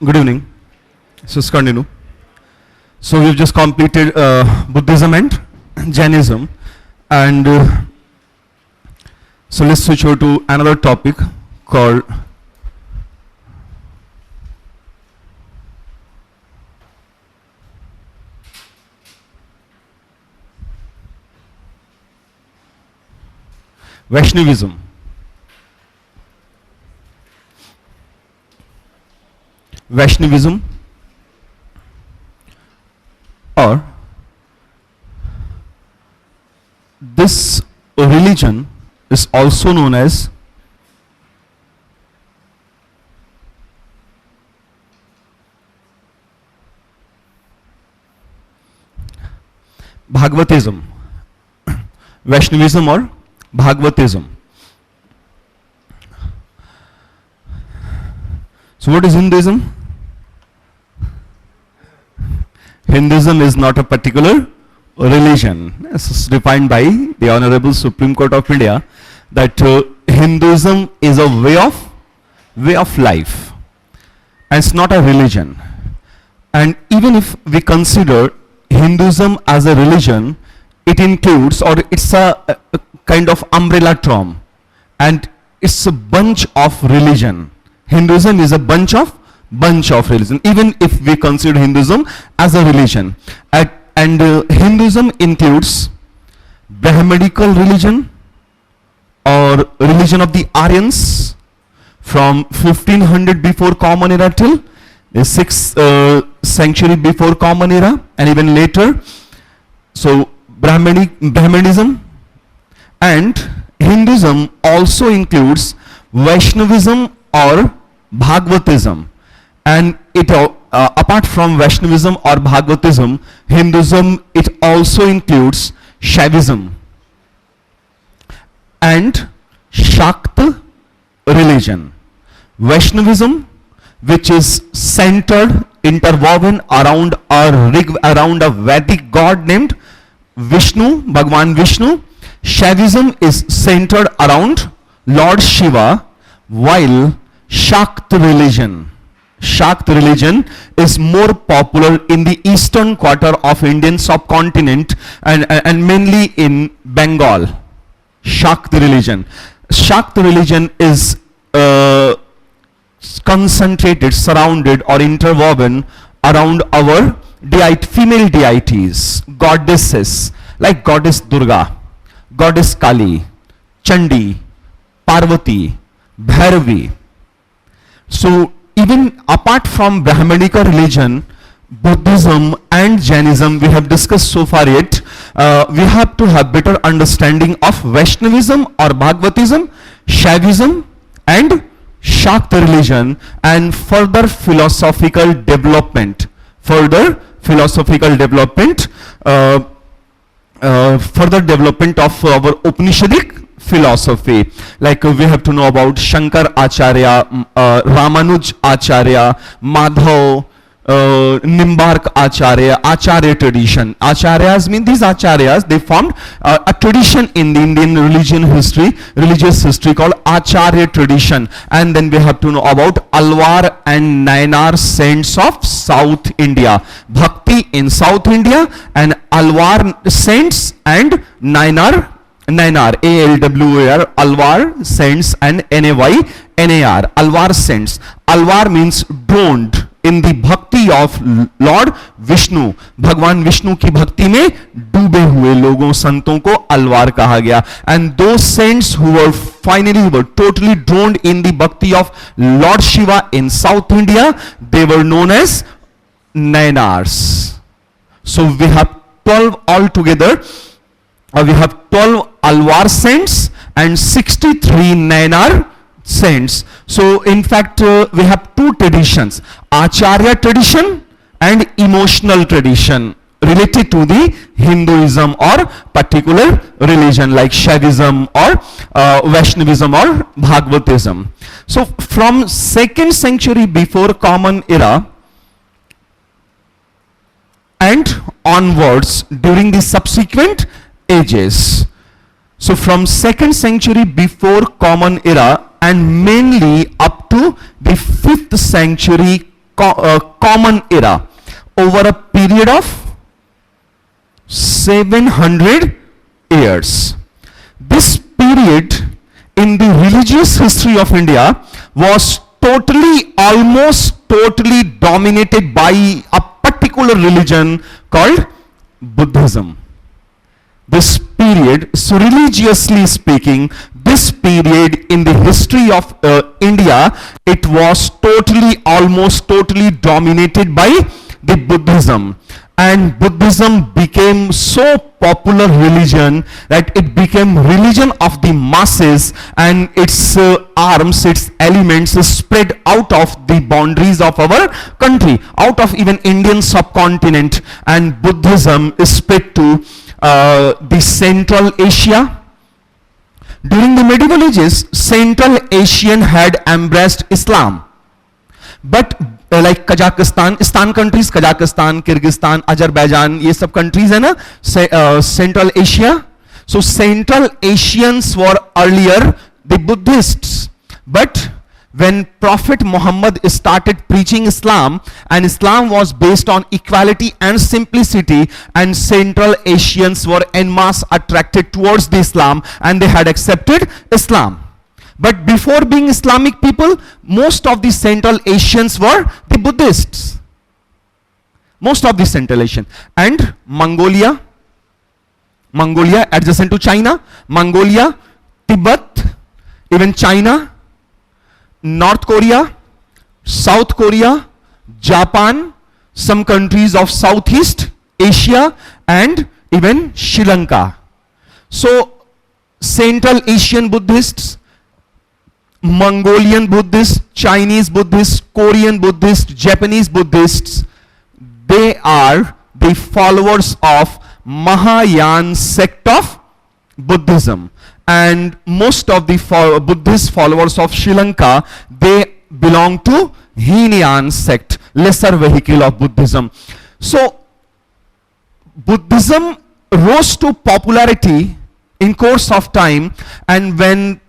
Good evening. So let's continue. So we've just completed Buddhism and Jainism, and so let's switch over to another topic called Vaishnavism. Vaishnavism, or this religion is also known as Bhagavatism. Vaishnavism or Bhagavatism. So what is Hinduism? Hinduism is not a particular religion. This is defined by the Honorable Supreme Court of India that Hinduism is a way of life, and it's not a religion. And even if we consider Hinduism as a religion, it includes, or it's a kind of umbrella term, and it's a bunch of religion. Hinduism is a bunch of religion, even if we consider Hinduism as a religion. And Hinduism includes Brahmanical religion, or religion of the Aryans, from 1500 before Common Era till the 6th century before Common Era, and even later. So Brahmanism. And Hinduism also includes Vaishnavism or Bhagavatism. And it apart from Vaishnavism or Bhagavatism, Hinduism, it also includes Shaivism and Shakta religion. Vaishnavism, which is centered, interwoven around a Vedic god named Vishnu, Bhagwan Vishnu. Shaivism is centered around Lord Shiva, while Shakta religion is more popular in the eastern quarter of Indian subcontinent, and mainly in Bengal. Shakta religion is concentrated, surrounded, or interwoven around our female deities, goddesses like Goddess Durga, Goddess Kali, Chandi, Parvati, Bhairavi. So even apart from Brahmanical religion, Buddhism and Jainism, we have discussed so far yet, we have to have better understanding of Vaishnavism or Bhagavatism, Shaivism and Shakta religion, and further philosophical development of our Upanishadic philosophy. Like we have to know about Shankar Acharya, Ramanuj Acharya, Madhav, Nimbark Acharya tradition. Acharyas mean these acharyas, they formed a tradition in the Indian religious history called Acharya tradition. And then we have to know about Alwar and Nayanar saints of South India. Bhakti in South India, and Alwar saints and Nayanar, ALWAR, Alwar saints, and NAR, Alwar saints. Alwar means drowned in the bhakti of Lord Vishnu. भगवान विष्णु की भक्ति में डूबे हुए लोगों, संतों को अलवार कहा गया. And those saints who were totally drowned in the bhakti of Lord Shiva in South India, they were known as Nayanars. So we have 12 altogether. We have 12 Alwar saints and 63 Nayanar saints. So in fact we have two traditions, Acharya tradition and emotional tradition, related to the Hinduism or particular religion like Shaivism or Vaishnavism or Bhagavatism. So from 2nd century before Common Era and onwards during the subsequent ages. So from 2nd century before Common Era and mainly up to the 5th century common era over a period of 700 years. This period in the religious history of India was almost totally dominated by a particular religion called Buddhism. This period, so religiously speaking, this period in the history of India, it was almost totally dominated by the Buddhism. And Buddhism became so popular religion that it became religion of the masses, and its arms, its elements spread out of the boundaries of our country, out of even Indian subcontinent, and Buddhism spread to the Central Asia. During the medieval ages, Central Asian had embraced Islam. But like Kazakhstan, Istan countries, Kazakhstan, Kyrgyzstan, Azerbaijan, ये सब countries है ना, Central Asia. So Central Asians were earlier the Buddhists. But when Prophet Muhammad started preaching Islam, and Islam was based on equality and simplicity, and Central Asians were en masse attracted towards the Islam, and they had accepted Islam. But before being Islamic people, most of the Central Asians were the Buddhists. Most of the Central Asian. And Mongolia adjacent to China, Mongolia, Tibet, even China, North Korea, South Korea, Japan, some countries of Southeast Asia, and even Sri Lanka. So Central Asian Buddhists, Mongolian Buddhists, Chinese Buddhists, Korean Buddhists, Japanese Buddhists, they are the followers of Mahayan sect of Buddhism. And most of the Buddhist followers of Sri Lanka, they belong to Hinayan sect, lesser vehicle of Buddhism. So Buddhism rose to popularity in course of time, and when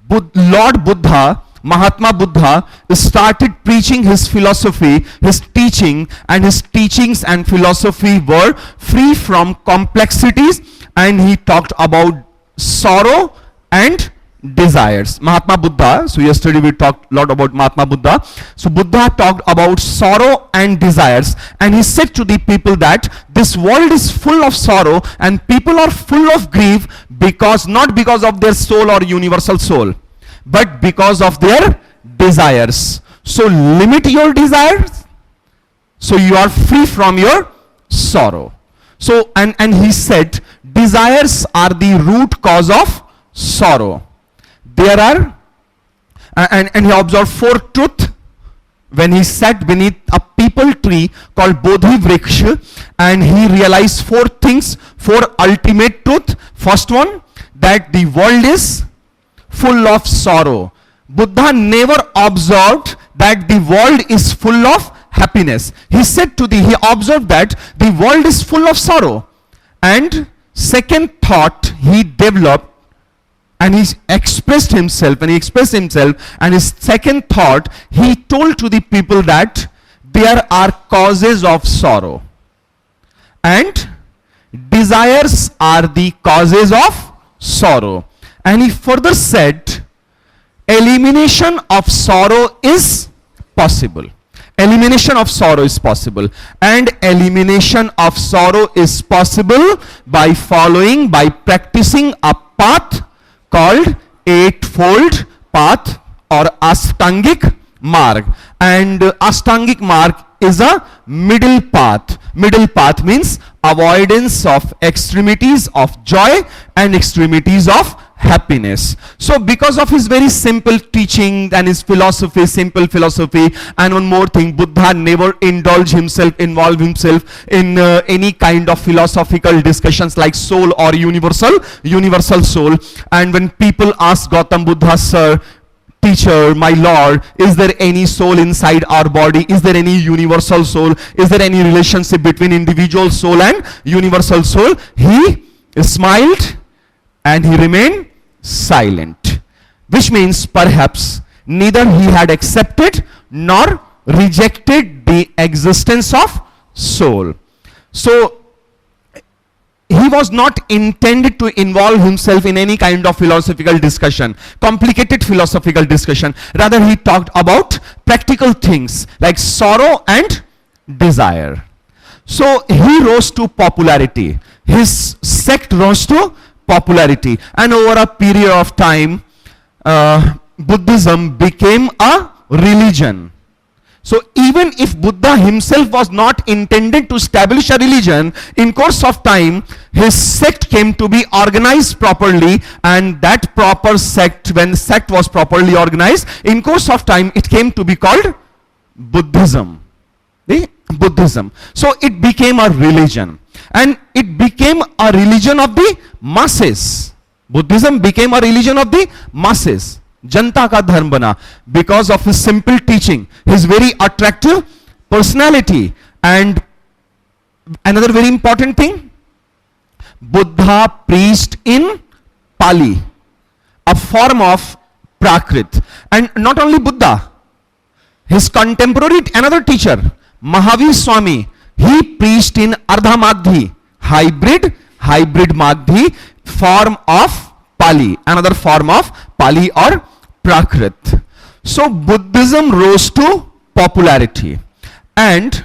Lord Buddha, Mahatma Buddha, started preaching his philosophy, his teaching, and his teachings and philosophy were free from complexities, and he talked about sorrow and desires. Mahatma Buddha, so yesterday we talked a lot about Mahatma Buddha. So Buddha talked about sorrow and desires, and he said to the people that this world is full of sorrow and people are full of grief, because not because of their soul or universal soul, but because of their desires. So limit your desires, so you are free from your sorrow. So and he said desires are the root cause of sorrow. There are and he observed 4 truths when he sat beneath a peepal tree called Bodhi Vriksha, and he realized 4 things, 4 ultimate truth. First one, that the world is full of sorrow. Buddha never observed that the world is full of happiness. He observed that the world is full of sorrow. And second thought he developed, and he expressed himself, and his second thought, he told to the people that there are causes of sorrow, and desires are the causes of sorrow. And he further said, elimination of sorrow is possible. Elimination of sorrow is possible, and elimination of sorrow is possible by practicing a path called Eightfold Path or Ashtangik Marg. And Ashtangik Marg is a middle path. Middle path means avoidance of extremities of joy and extremities of happiness. So because of his very simple teaching and his philosophy, simple philosophy, and one more thing, Buddha never involved himself in any kind of philosophical discussions like soul or universal soul. And when people ask Gautam Buddha, sir, teacher, my lord, is there any soul inside our body? Is there any universal soul? Is there any relationship between individual soul and universal soul? He smiled and he remained silent, which means perhaps neither he had accepted nor rejected the existence of soul. So he was not intended to involve himself in any kind of philosophical discussion, complicated philosophical discussion. Rather, he talked about practical things like sorrow and desire. So he rose to popularity. His sect rose to popularity, and over a period of time, Buddhism became a religion. So even if Buddha himself was not intended to establish a religion, in course of time, his sect came to be organized properly, and that proper sect, when sect was properly organized, in course of time, it came to be called Buddhism. The Buddhism. So it became a religion, and it became a religion of the masses. Buddhism became a religion of the masses. जनता का धर्म बना because of his simple teaching, his very attractive personality. And another very important thing, Buddha preached in Pali, a form of Prakrit. And not only Buddha, his contemporary, another teacher, Mahavir Swami, he preached in Ardha Magdhi, hybrid Magdhi form of Pali, another form of Pali or Prakrit. So Buddhism rose to popularity, and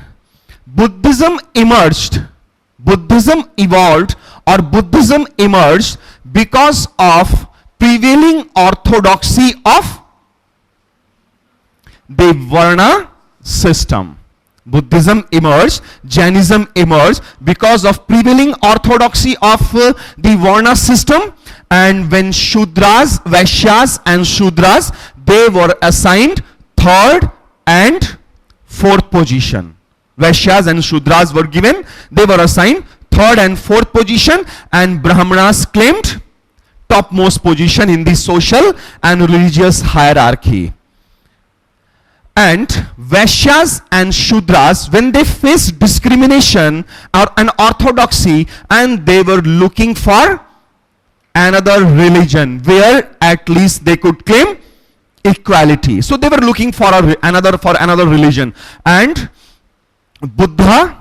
Buddhism emerged, Buddhism evolved, or Buddhism emerged because of prevailing orthodoxy of the Varna system. Buddhism emerged, Jainism emerged because of prevailing orthodoxy of the Varna system. And when Shudras, Vaishyas and Shudras, they were assigned third and fourth position. Vaishyas and Shudras were given, they were assigned third and fourth position, and Brahmanas claimed topmost position in the social and religious hierarchy. And Vaishyas and Shudras, when they faced discrimination or an orthodoxy, and they were looking for another religion where at least they could claim equality. So they were looking for another religion, and Buddha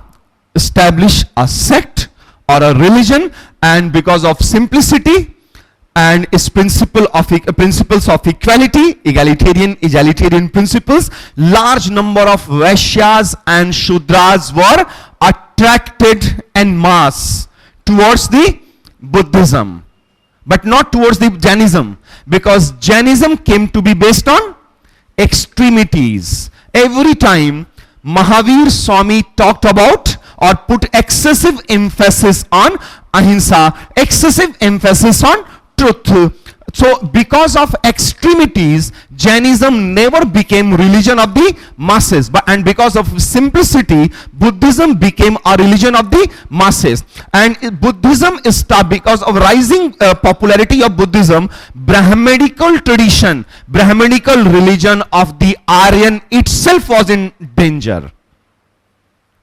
established a sect or a religion, and because of simplicity and its principles of equality, egalitarian principles, large number of Vaishyas and Shudras were attracted en masse towards the Buddhism, but not towards the Jainism, because Jainism came to be based on extremities. Every time Mahavir Swami talked about or put excessive emphasis on ahimsa, excessive emphasis on truth. So because of extremities, Jainism never became religion of the masses, and because of simplicity, Buddhism became a religion of the masses. And Buddhism is because of rising popularity of Buddhism, Brahmanical tradition, Brahmanical religion of the Aryan itself was in danger.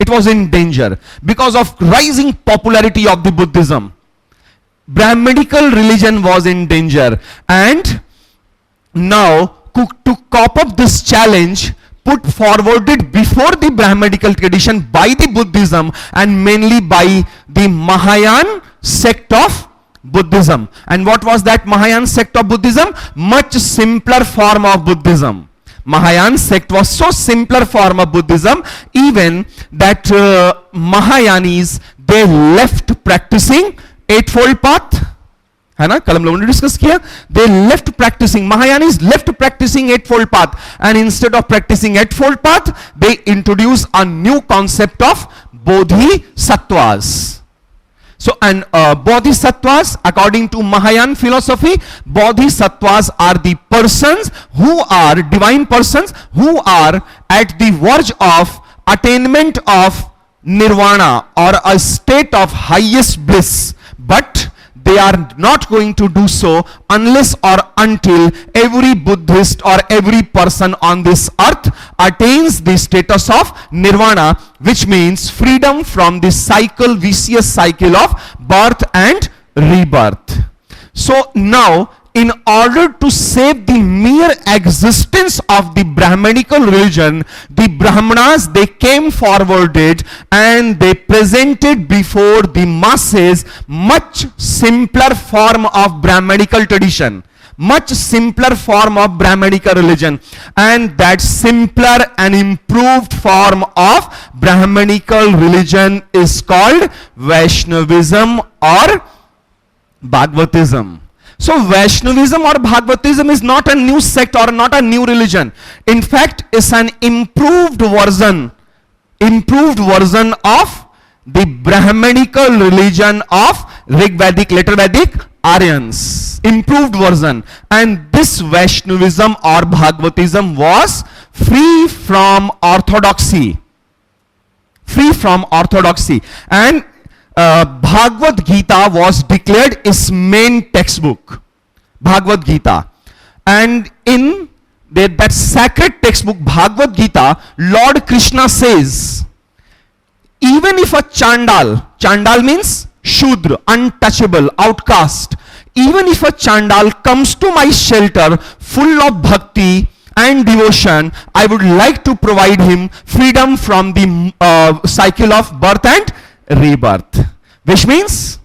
It was in danger because of rising popularity of the Buddhism. Brahmanical religion was in danger, and now to cope up this challenge, put forwarded before the Brahmanical tradition by the Buddhism, and mainly by the Mahayan sect of Buddhism. And what was that Mahayan sect of Buddhism? Much simpler form of Buddhism. Mahayan sect was so simpler form of Buddhism, even that Mahayanis, they left practicing eightfold path, है ना, कल हम लोगों ने discuss किया. They left practicing, Mahayanis left practicing eightfold path, and instead of practicing eightfold path, they introduced a new concept of Bodhisattvas. So, and Bodhisattvas, according to Mahayan philosophy, Bodhisattvas are the persons who are divine persons who are at the verge of attainment of nirvana or a state of highest bliss, but they are not going to do so unless or until every Buddhist or every person on this earth attains the status of nirvana, which means freedom from the vicious cycle of birth and rebirth. So now in order to save the mere existence of the Brahmanical religion, the Brahmanas, they came forwarded and they presented before the masses much simpler form of Brahmanical tradition, much simpler form of Brahmanical religion, and that simpler and improved form of Brahmanical religion is called Vaishnavism or Bhagavatism. So Vaishnavism or Bhagavatism is not a new sect or not a new religion. In fact, it's an improved version of the Brahmanical religion of Rig Vedic, later Vedic Aryans. Improved version. And this Vaishnavism or Bhagavatism was free from orthodoxy. Free from orthodoxy. And Bhagavad Gita was declared its main textbook. Bhagavad Gita. And in that sacred textbook, Bhagavad Gita, Lord Krishna says, even if a Chandal means Shudra, untouchable, outcast, even if a Chandal comes to my shelter full of bhakti and devotion, I would like to provide him freedom from the cycle of birth and rebirth. Which means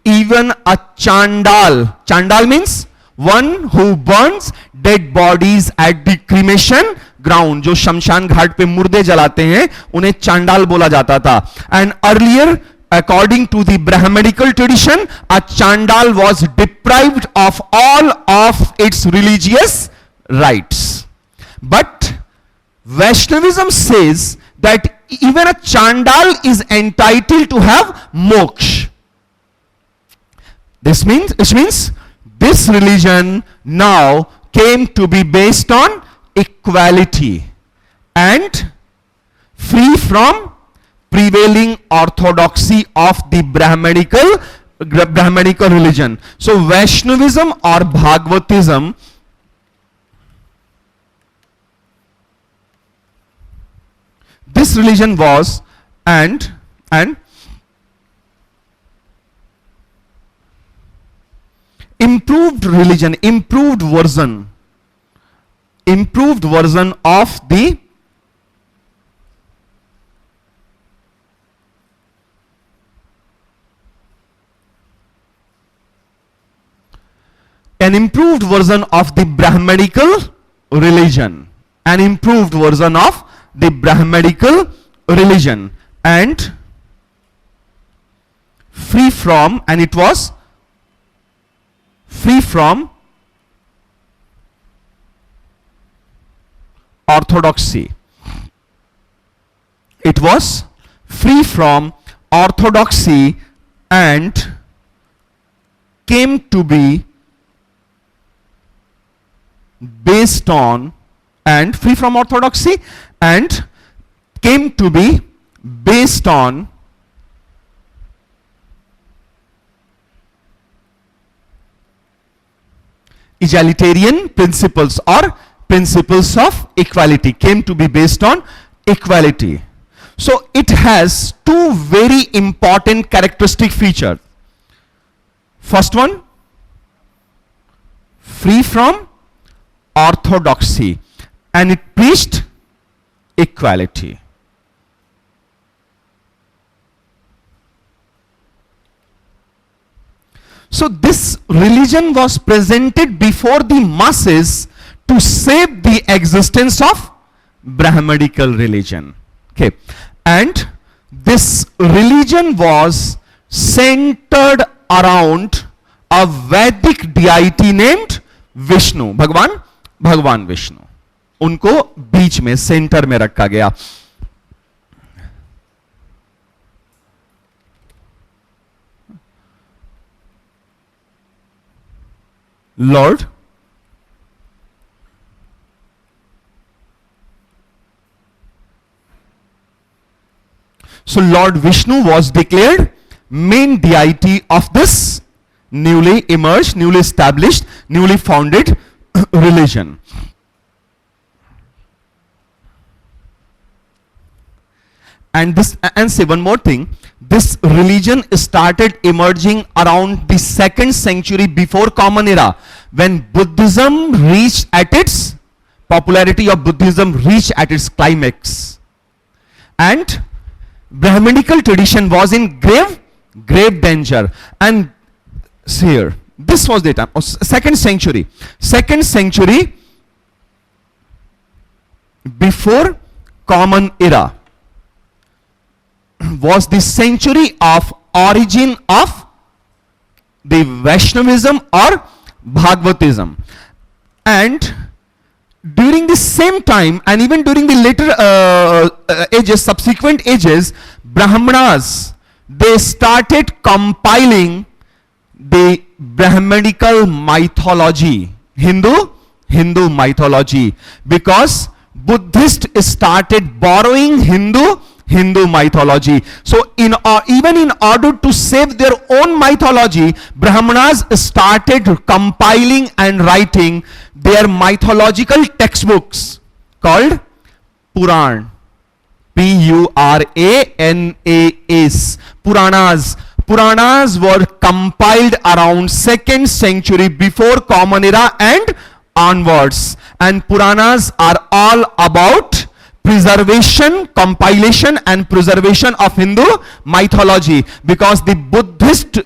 even a Chandal means one who burns dead bodies at the cremation ground. जो शमशान घाट पे मुर्दे जलाते हैं उन्हें चांडाल बोला जाता था. And earlier, according to the Brahmanical tradition, a Chandal was deprived of all of its religious rights. But Vaishnavism says that even a Chandal is entitled to have moksha. This means this religion now came to be based on equality and free from prevailing orthodoxy of the Brahmanical religion. So Vaishnavism or Bhagavatism this religion was and improved religion, improved version of the an improved version of the Brahmanical religion, an improved version of the Brahmanical religion, and free from, and it was free from orthodoxy. It was free from orthodoxy and came to be based on, and free from orthodoxy and came to be based on egalitarian principles or principles of equality, came to be based on equality. So it has two very important characteristic features. First one, free from orthodoxy, and it preached equality. So this religion was presented before the masses to save the existence of Brahmanical religion. Okay, and this religion was centered around a Vedic deity named Vishnu, भगवान विष्णु. उनको बीच में centre में रखा गया. Lord Vishnu was declared main deity of this newly emerged, newly established, newly founded religion. And say one more thing, this religion started emerging around the 2nd century before Common Era, when Buddhism reached at its popularity of Buddhism reached at its climax, and Brahmanical tradition was in grave danger. And here, this was the time, second century before Common Era was the century of origin of the Vaishnavism or Bhagavatism. And during the same time, and even during the later ages, subsequent ages, Brahmanas, they started compiling the Brahmanical mythology, Hindu mythology, because Buddhists started borrowing Hindu mythology. So even in order to save their own mythology, Brahmanas started compiling and writing their mythological textbooks called Puran. Puranas. Puranas were compiled around 2nd century before Common Era and onwards. And Puranas are all about preservation, compilation and preservation of Hindu mythology, because the Buddhist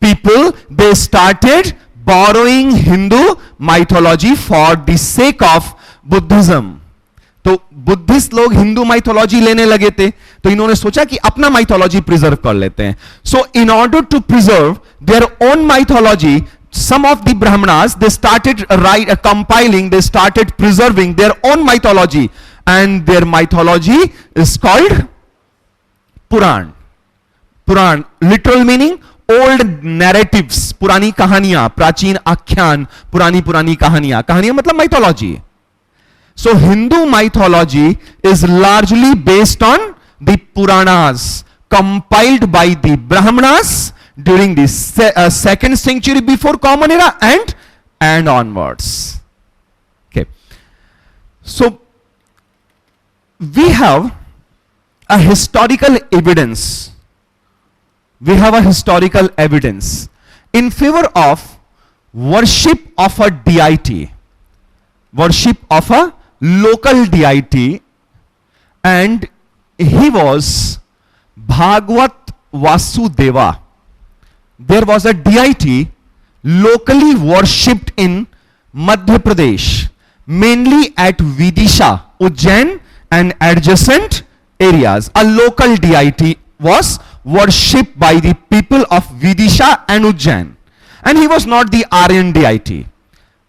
people, they started borrowing Hindu mythology for the sake of Buddhism. तो Buddhist लोग Hindu mythology लेने लगे थे, तो इन्होंने सोचा कि अपना माइथोलॉजी प्रिजर्व कर लेते हैं. So in order to preserve their own mythology, some of the Brahmanas, they started compiling, they started preserving their own mythology, and their mythology is called Puran. Puran, literal meaning old narratives, पुरानी कहानियां, प्राचीन आख्यान, पुरानी कहानियां. कहानियां मतलब mythology. So Hindu mythology is largely based on the Puranas compiled by the Brahmanas during the 2nd century before Common Era and onwards. Okay. So we have a historical evidence. We have a historical evidence in favor of worship of a deity, worship of a local deity, and he was Bhagvat Vasudeva. There was a deity locally worshipped in Madhya Pradesh, mainly at Vidisha, Ujjain and adjacent areas. A local deity was worshipped by the people of Vidisha and Ujjain, and he was not the Aryan deity,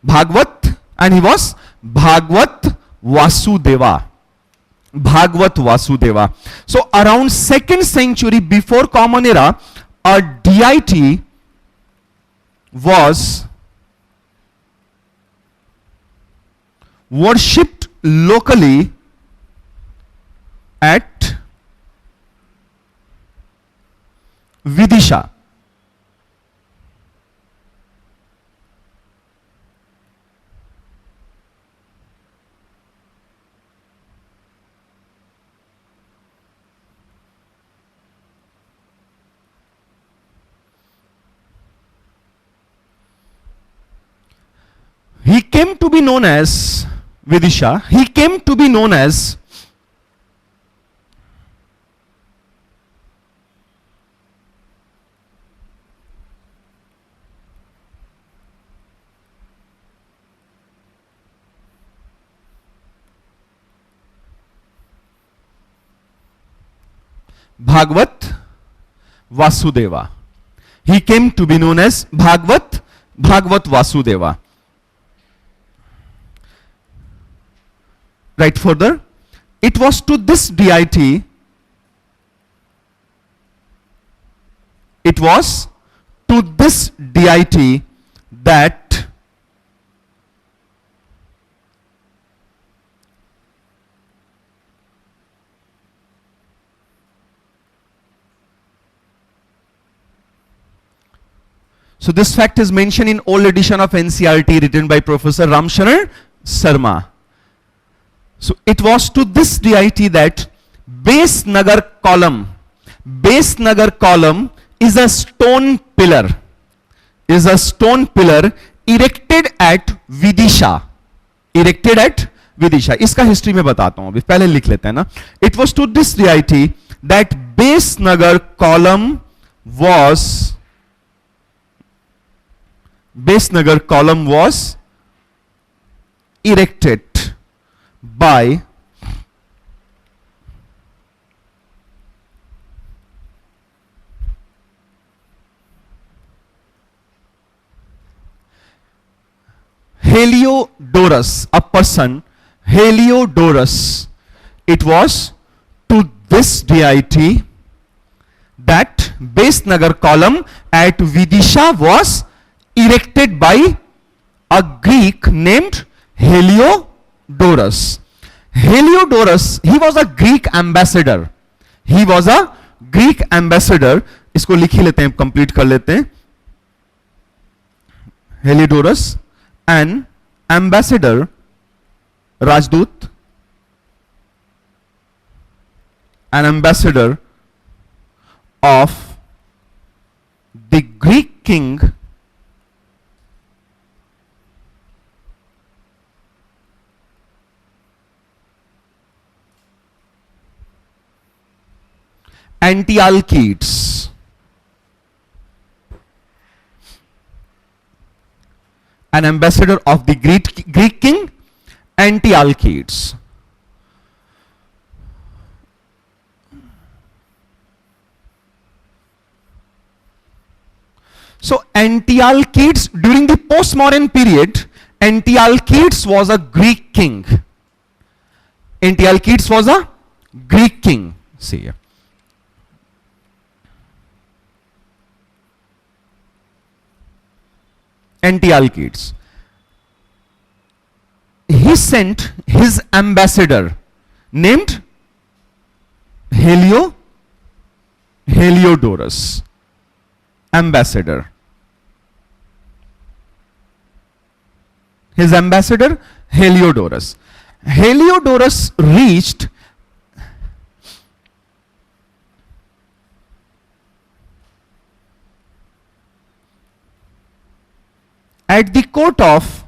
Bhagvat, and he was Bhagvat Vasudeva. Bhagvat Vasudeva. So around 2nd century before Common Era, a deity was worshipped locally at Vidisha. He came to be known as Vidisha. He came to be known as Bhagvat Vasudeva. He came to be known as Bhagvat Vasudeva. Right, further, it was to this deity, that so this fact is mentioned in old edition of NCERT written by Professor Ramcharan Sharma. So it was to this deity that base Nagar column is a stone pillar, erected at Vidisha, erected at Vidisha. इसका history में बताता हूं, अभी पहले लिख लेते हैं ना। It was to this deity that Besnagar column was, Besnagar column was erected by Heliodorus, a person, Heliodorus. It was to this deity that base nagar column at Vidisha was erected by a Greek named Heliodorus. Heliodorus, he was a Greek ambassador. He was a Greek ambassador. इसको लिख ही लेते हैं, complete कर लेते हैं. Heliodorus, an ambassador, राजदूत, an ambassador of the Greek king Antiochus. An ambassador of the Greek king Antiochus. So Antiochus, during the postmodern period, Antiochus was a Greek king. Antiochus was a Greek king. See here. Antiochus. He sent his ambassador named Heliodorus. Ambassador. His ambassador Heliodorus. Heliodorus reached at the court of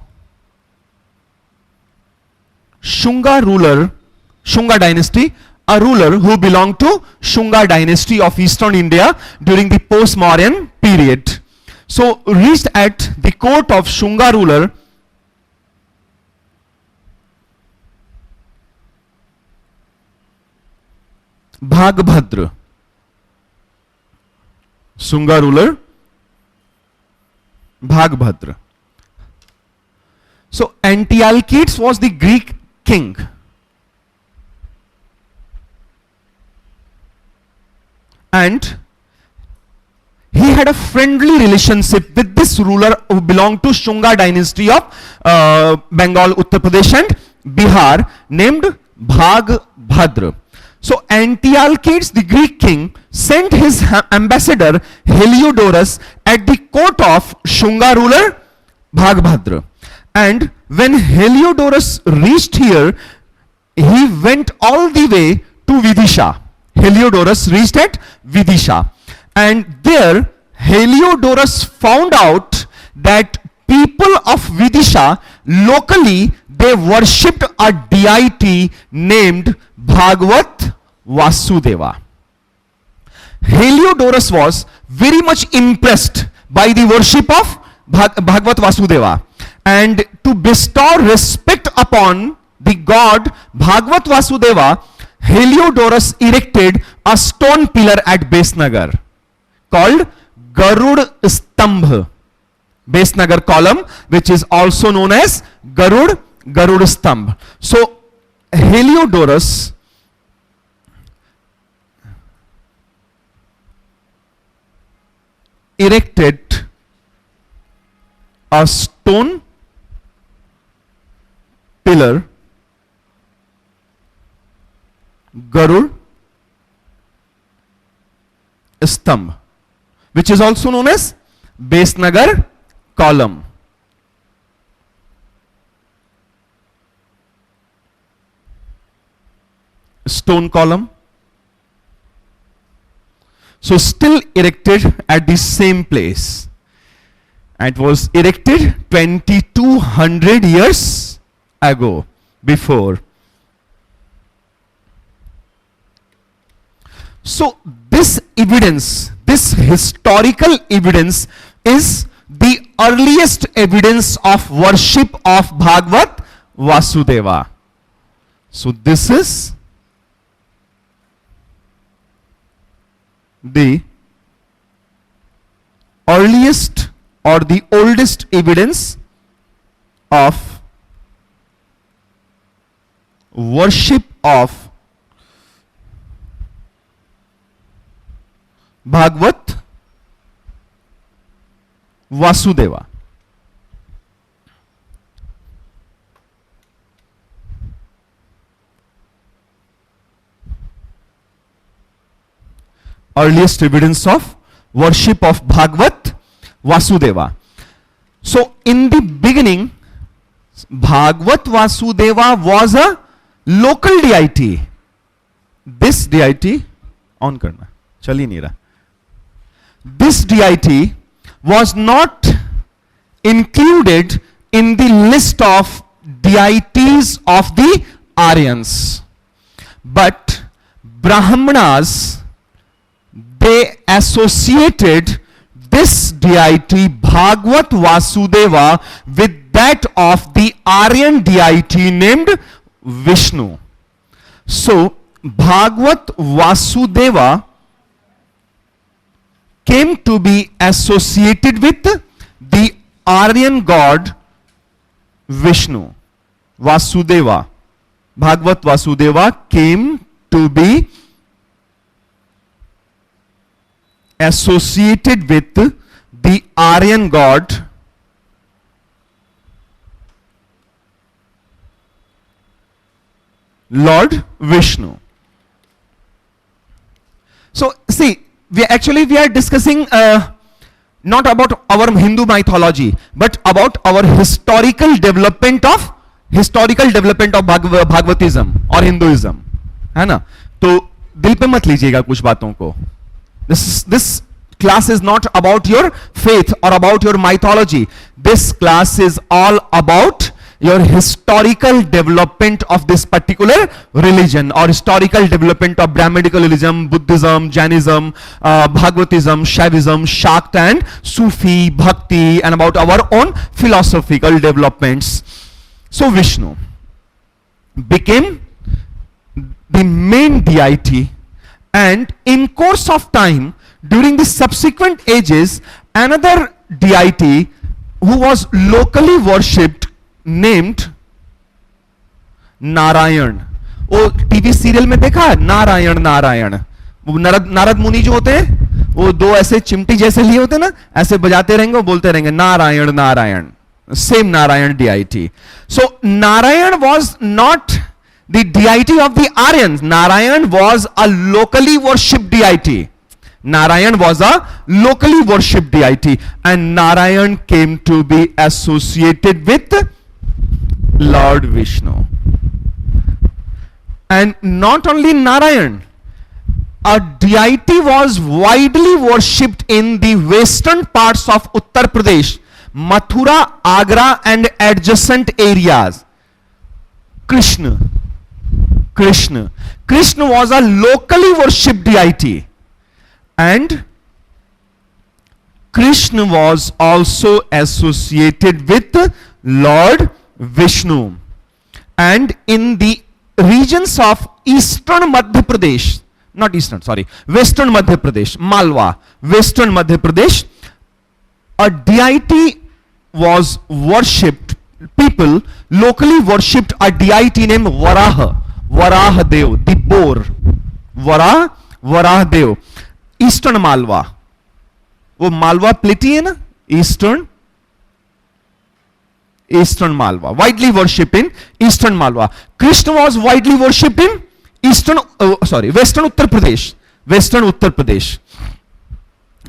Shunga ruler, Shunga dynasty, a ruler who belonged to Shunga dynasty of eastern India during the postmodern period. So reached at the court of Shunga ruler Bhagbhadra. Shunga ruler Bhagbhadra. So Antiochus was the Greek king. And he had a friendly relationship with this ruler who belonged to Shunga dynasty of Bengal, Uttar Pradesh and Bihar, named Bhagbhadra. So Antiochus, the Greek king, sent his ambassador Heliodorus at the court of Shunga ruler Bhagbhadra. And when Heliodorus reached here, he went all the way to Vidisha. Heliodorus reached at Vidisha. And there Heliodorus found out that people of Vidisha locally, they worshipped a deity named Bhagavat Vasudeva. Heliodorus was very much impressed by the worship of Bhagavat Vasudeva, and to bestow respect upon the god Bhagavat Vasudeva, Heliodorus erected a stone pillar at Besnagar called Garud Stambh. Besnagar column, which is also known as Garud Stambh. So Heliodorus erected a stone pillar, Garud Stambh, which is also known as Besnagar column. Stone column. So still erected at the same place. And it was erected 2200 years ago, before. So this evidence, this historical evidence, is the earliest evidence of worship of Bhagavad Vasudeva. So this is the earliest or the oldest evidence of worship of Bhagavad Vasudeva. Earliest evidence of worship of Bhagavad Vasudeva. So in the beginning, Bhagavad Vasudeva was a local deity. This deity, on karna, chal hi nahi raha. This deity was not included in the list of deities of the Aryans, but Brahmanas, they associated this deity Bhagavad Vasudeva with that of the Aryan deity named Vishnu. So Bhagavad Vasudeva came to be associated with the Aryan god Vishnu. Vasudeva, Bhagavad Vasudeva came to be associated with the Aryan god Lord Vishnu. So see, we are discussing not about our Hindu mythology, but about our historical development of Bhagavatism or Hinduism, है ना? तो दिल पे मत लीजिएगा कुछ बातों को. This class is not about your faith or about your mythology. This class is all about your historical development of this particular religion, or historical development of Brahminical religion, Buddhism, Jainism, Bhagavatism, Shaivism, Shakt and Sufi, Bhakti, and about our own philosophical developments. So Vishnu became the main deity, and in course of time, during the subsequent ages, another deity who was locally worshipped named Narayan. वो TV serial में देखा है नारायण नारायण, वो नारद मुनि जो होते हैं वो दो ऐसे चिमटी जैसे लिए होते हैं ना, ऐसे बजाते रहेंगे, वो बोलते रहेंगे Narayan Narayan. Same Narayan deity. So Narayan was not the deity of the Aryans. Narayan was a locally worshipped deity. Narayan was a locally worshipped deity, and Narayan came to be associated with Lord Vishnu. And not only Narayan, a deity was widely worshipped in the western parts of Uttar Pradesh, Mathura, Agra and adjacent areas. Krishna. Krishna was a locally worshipped deity, and Krishna was also associated with Lord Vishnu. And in the regions of eastern Madhya Pradesh, not eastern, sorry, western Madhya Pradesh, Malwa, western Madhya Pradesh, a deity was worshipped, people locally worshipped a deity named Varaha, Varaha Dev, the boar, Varaha Dev, eastern Malwa. वो मालवा प्लेटी है ना, eastern Malwa, widely worshipped in eastern Malwa. Krishna was widely worshipped in western Uttar Pradesh,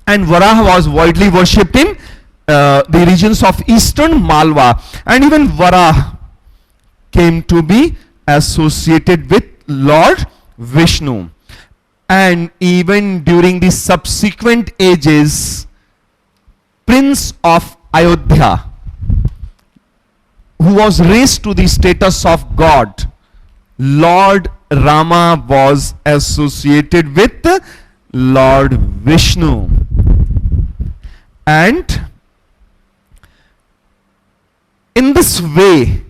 and Varaha was widely worshipped in the regions of eastern Malwa. And even Varaha came to be associated with Lord Vishnu. And even during the subsequent ages, Prince of Ayodhya, who was raised to the status of God, Lord Rama was associated with Lord Vishnu. And in this way,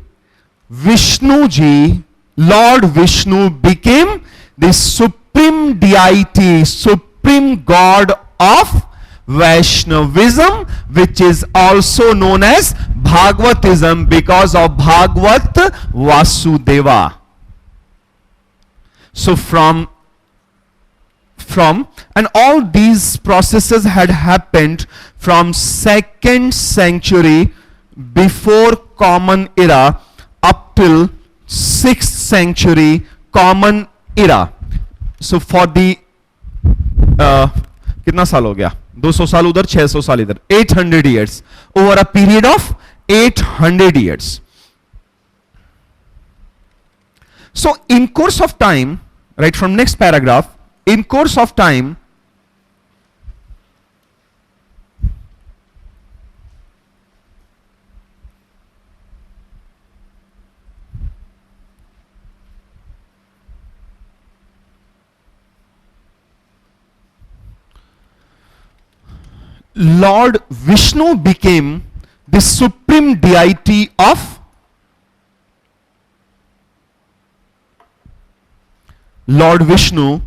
Vishnu ji, Lord Vishnu became the supreme deity, supreme god of Vaishnavism, which is also known as Bhagavatism because of Bhagavat Vasudeva. So from and all these processes had happened from 2nd century before Common Era up till 6th century Common Era. So for the कितना साल हो गया? 200 साल उधर, 600 साल इधर, 800 years, over a period of 800 years. So in course of time, right from next paragraph, in course of time, Lord Vishnu became the supreme deity of Lord Vishnu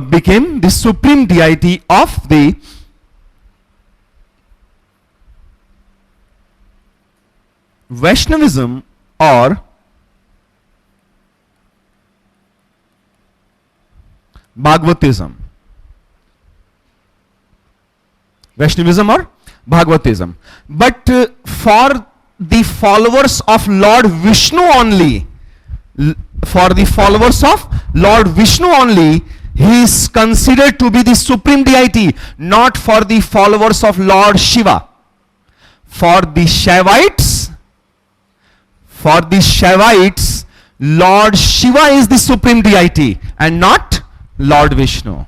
became the supreme deity of the Vaishnavism or Bhagavatism. Vaishnavism or Bhagavatism. But for the followers of Lord Vishnu only, he is considered to be the supreme deity, not for the followers of Lord Shiva. For the Shaivites, Lord Shiva is the supreme deity and not Lord Vishnu.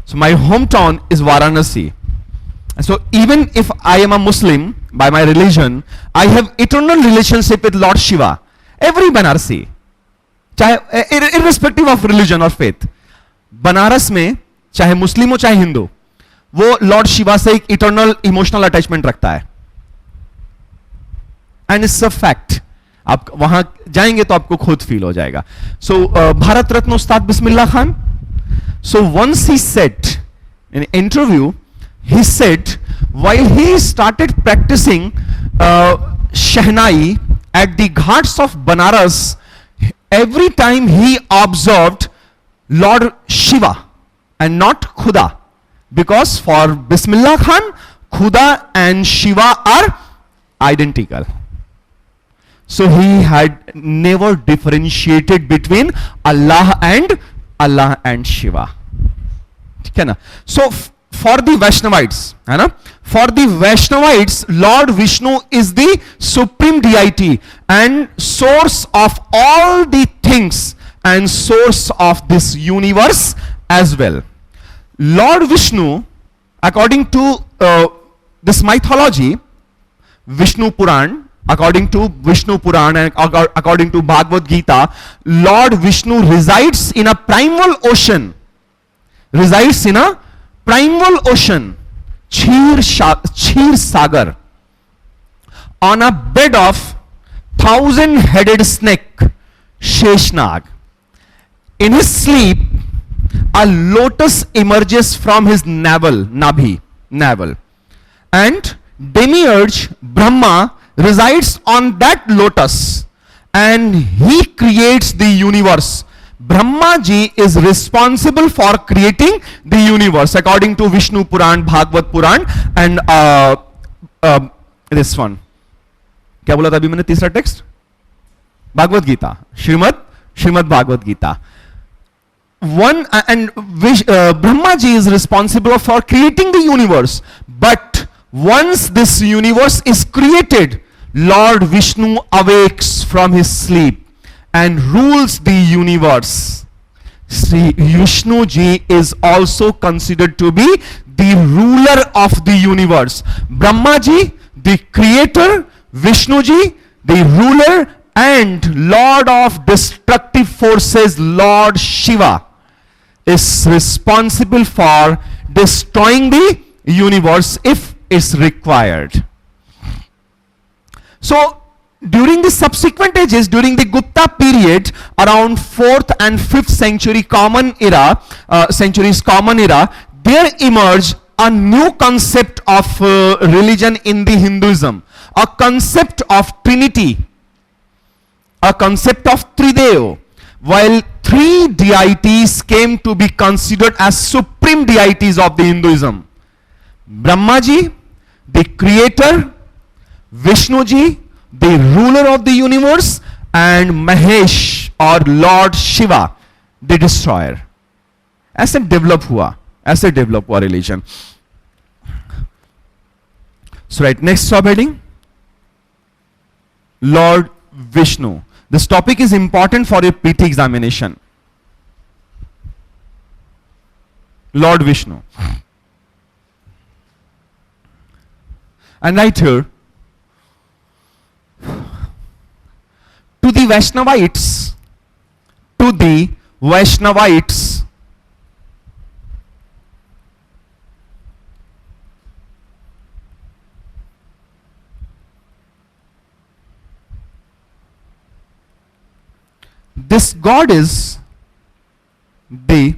So my hometown is Varanasi. And so even if I am a Muslim by my religion, I have eternal relationship with Lord Shiva. Every Banarasi, irrespective of religion or faith, Banaras में चाहे मुस्लिम हो चाहे हिंदू, वो Lord Shiva से एक eternal emotional attachment रखता है. And it's a fact. आप वहां जाएंगे तो आपको खुद फील हो जाएगा. सो भारत रत्न उस्ताद Bismillah Khan, so once he said in an interview, he said while he started practicing Shehnai at the ghats of Banaras, every time he observed Lord Shiva and not Khuda, because for Bismillah Khan, Khuda and Shiva are identical. So he had never differentiated between Allah and Shiva. So for the Vaishnavites, Lord Vishnu is the supreme deity and source of all the things and source of this universe as well. Lord Vishnu, according to this mythology, Vishnu Puran, according to Vishnu Puran and according to Bhagavad Gita, Lord Vishnu resides in a primal ocean. Kshir Sagar, on a bed of 1,000-headed snake, Sheshnag. In his sleep, a lotus emerges from his navel, and demiurge Brahma resides on that lotus, and he creates the universe. Brahma ji is responsible for creating the universe according to Vishnu Puran, Bhagavad Puran and this one. क्या बोला था अभी मैंने तीसरा text? Bhagavad Gita, Srimad Bhagavad Gita. Brahma ji is responsible for creating the universe, but once this universe is created, Lord Vishnu awakes from his sleep and rules the universe. Sri Vishnu ji is also considered to be the ruler of the universe. Brahma ji, the creator, Vishnu ji, the ruler and lord of destructive forces, Lord Shiva, is responsible for destroying the universe if it's required. So during the subsequent ages, during the Gupta period, around 4th and 5th century common era, there emerged a new concept of religion in the Hinduism, a concept of Trinity, a concept of Trideo, while three deities came to be considered as supreme deities of the Hinduism. Brahmaji, the creator, Vishnuji, the ruler of the universe, and Mahesh or Lord Shiva, the destroyer. ऐसे develop हुआ religion. So right, next subheading, Lord Vishnu. This topic is important for your PT examination. Lord Vishnu. And right here, to the Vaishnavites, this God is the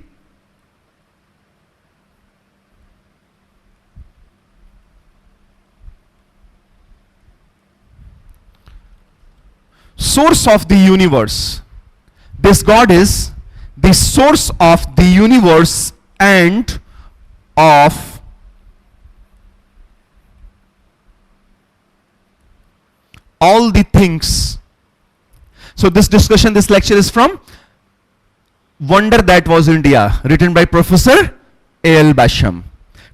source of the universe. This God is the source of the universe and of all the things. So this discussion, this lecture is from Wonder That Was India, written by Professor A.L. Basham.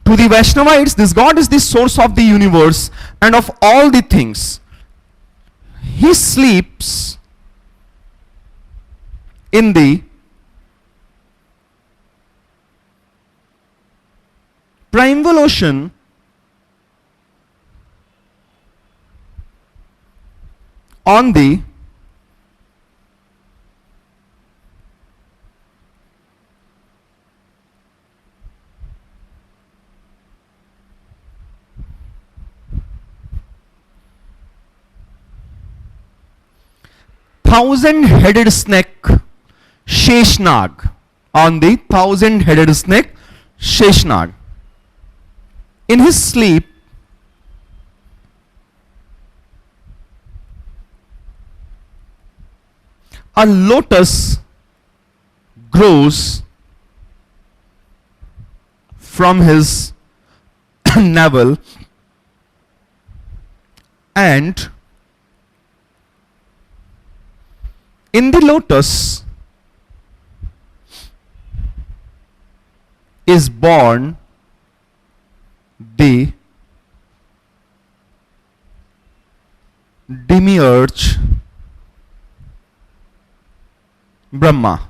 To the Vaishnavites, this God is the source of the universe and of all the things. He sleeps in the primeval ocean on the thousand-headed snake Sheshnag, on the thousand-headed snake Sheshnag. In his sleep, a lotus grows from his navel, and in the lotus is born the demiurge Brahma.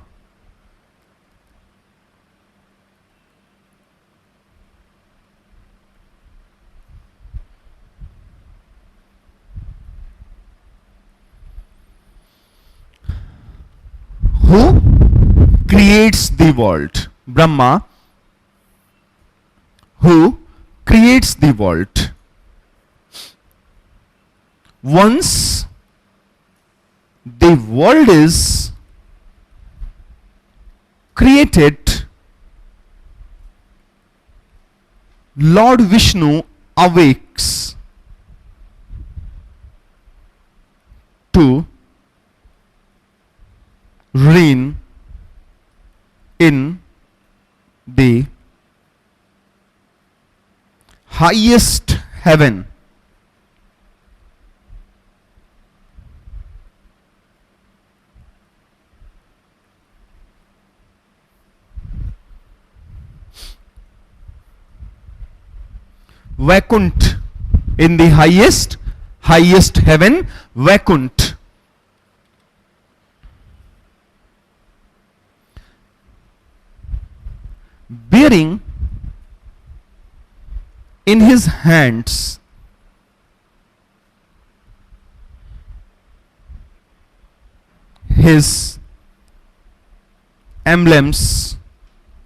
Who creates the world? Brahma, who creates the world. Once the world is created, Lord Vishnu awakes to reign in the highest heaven. Vaikunt, in the highest heaven, Vaikunt. Bearing in his hands his emblems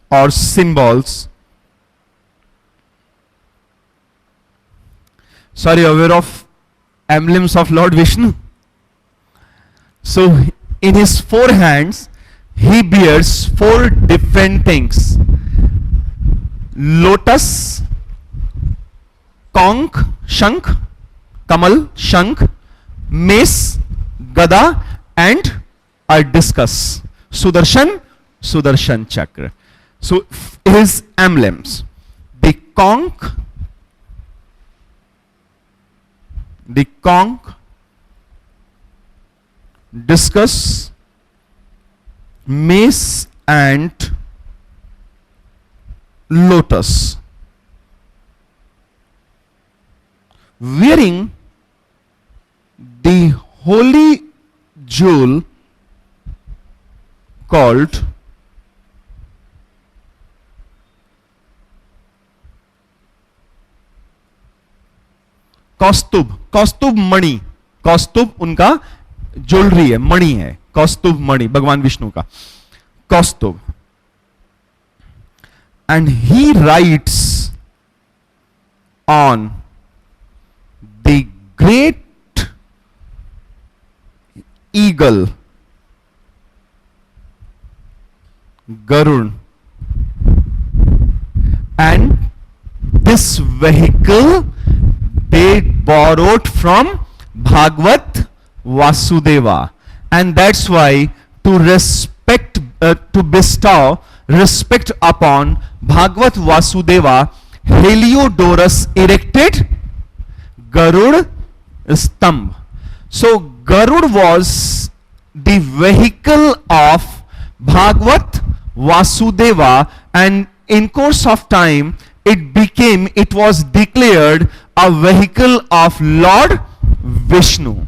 or symbols. Sorry, aware of emblems of Lord Vishnu? So in his 4 hands he bears 4 different things: lotus, conch, shank, kamal, shank, mace, gada, and a discus. Sudarshan chakra. So his emblems: the conch, discus, mace, and lotus. Wearing the holy jewel called कौस्तुभ मणि. कौस्तुभ उनका jewellery है, मणि है, कौस्तुभ मणि भगवान विष्णु का Kaustubh. And he rides on the great eagle Garud, and this vehicle they borrowed from Bhagavad Vasudeva, and that's why to bestow respect upon Bhagavad Vasudeva, Heliodorus erected Garud Stambh. So Garud was the vehicle of Bhagavad Vasudeva, and in course of time it was declared a vehicle of Lord Vishnu.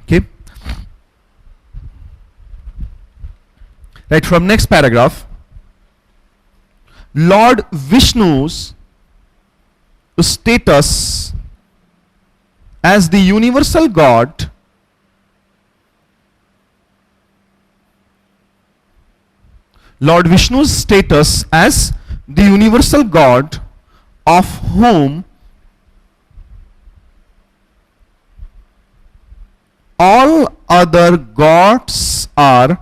Okay, right, from next paragraph. Lord Vishnu's status as the universal God Lord Vishnu's status as the universal God, of whom all other gods are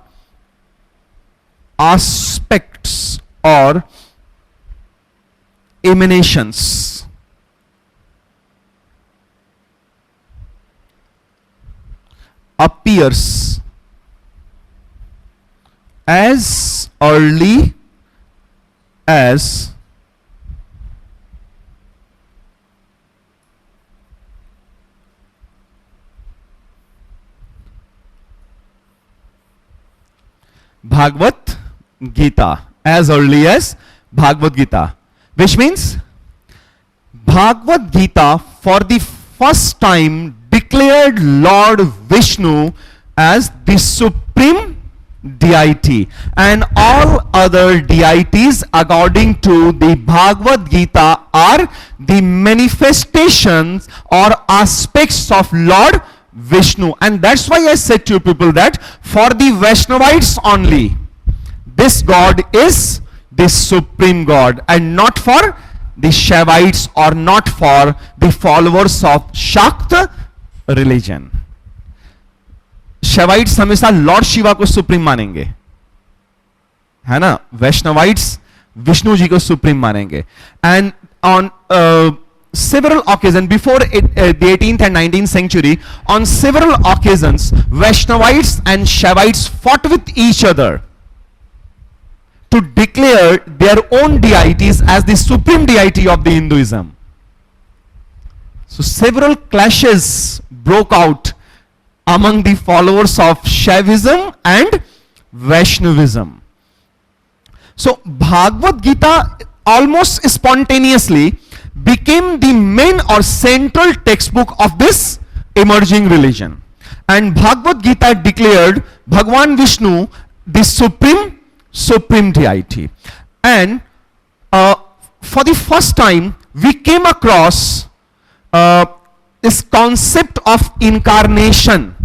aspects or emanations, appears as early as Bhagavad Gita, as early as Bhagavad Gita, which means Bhagavad Gita for the first time declared Lord Vishnu as the supreme deity, and all other deities according to the Bhagavad Gita are the manifestations or aspects of Lord Vishnu. And that's why I said to you people that for the Vaishnavites only, this God is the supreme God, and not for the Shaivites or not for the followers of Shakta religion. Shaivites हमेशा Lord Shiva को supreme मानेंगे, है ना. वैष्णवाइट्स विष्णु जी को supreme मानेंगे. And on several occasions before the 18th and 19th century, on several occasions Vaishnavites and Shaivites fought with each other to declare their own deities as the supreme deity of the Hinduism. So several clashes broke out among the followers of Shaivism and Vaishnavism. So Bhagavad Gita almost spontaneously became the main or central textbook of this emerging religion. And Bhagavad Gita declared Bhagwan Vishnu the supreme deity. And for the first time we came across this concept of incarnation,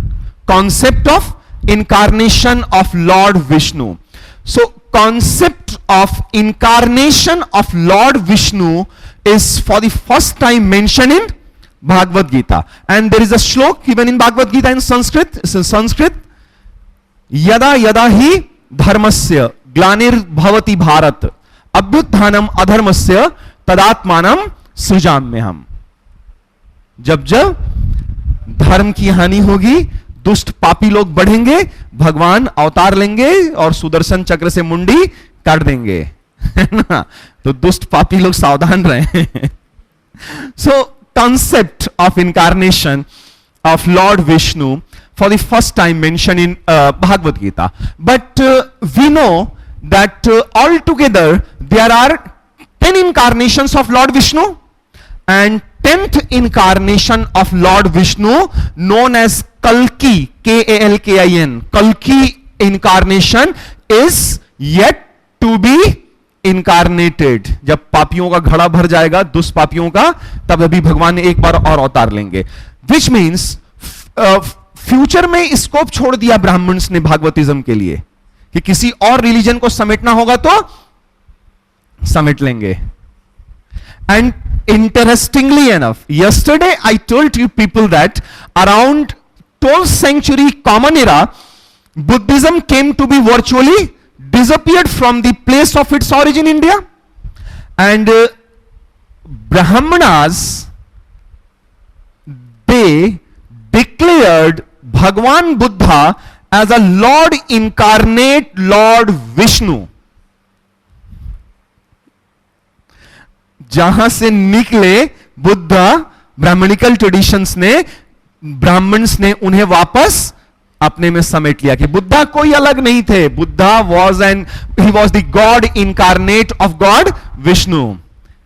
of Lord Vishnu. So concept of incarnation of Lord Vishnu is for the first time mentioned in Bhagavad Gita, and there is a shlok given in Bhagavad Gita in Sanskrit, yada yada hi dharmasya glanir bharat abhyuthanam adharmasya tadatmanam सृजाम्यहम. जब जब धर्म की हानि होगी, दुष्ट पापी लोग बढ़ेंगे, भगवान अवतार लेंगे और सुदर्शन चक्र से मुंडी काट देंगे, है ना. तो दुष्ट पापी लोग सावधान रहे. सो concept of incarnation of Lord Vishnu for the first time mentioned in Bhagavad Gita. But we know that altogether there are 10 incarnations of Lord Vishnu, and 10th incarnation of Lord Vishnu known as Kalki, Kalkin, Kalki incarnation is yet to be incarnated. जब पापियों का घड़ा भर जाएगा, दुष्ट पापियों का, तब अभी भगवान एक बार और अवतार लेंगे. Which means फ्यूचर में स्कोप छोड़ दिया ब्राह्मण्स ने भागवतिज्म के लिए कि किसी और रिलीजन को समेटना होगा तो समेट लेंगे. And interestingly enough, yesterday I told you people that around 12th century common era, Buddhism came to be virtually disappeared from the place of its origin, India, and Brahmanas, they declared Bhagwan Buddha as a Lord incarnate, Lord Vishnu. जहां से निकले Buddha, Brahminical traditions ने, Brahmins ने उन्हें वापस अपने में समेट लिया कि बुद्धा कोई अलग नहीं थे. Buddha he was the God incarnate of God Vishnu.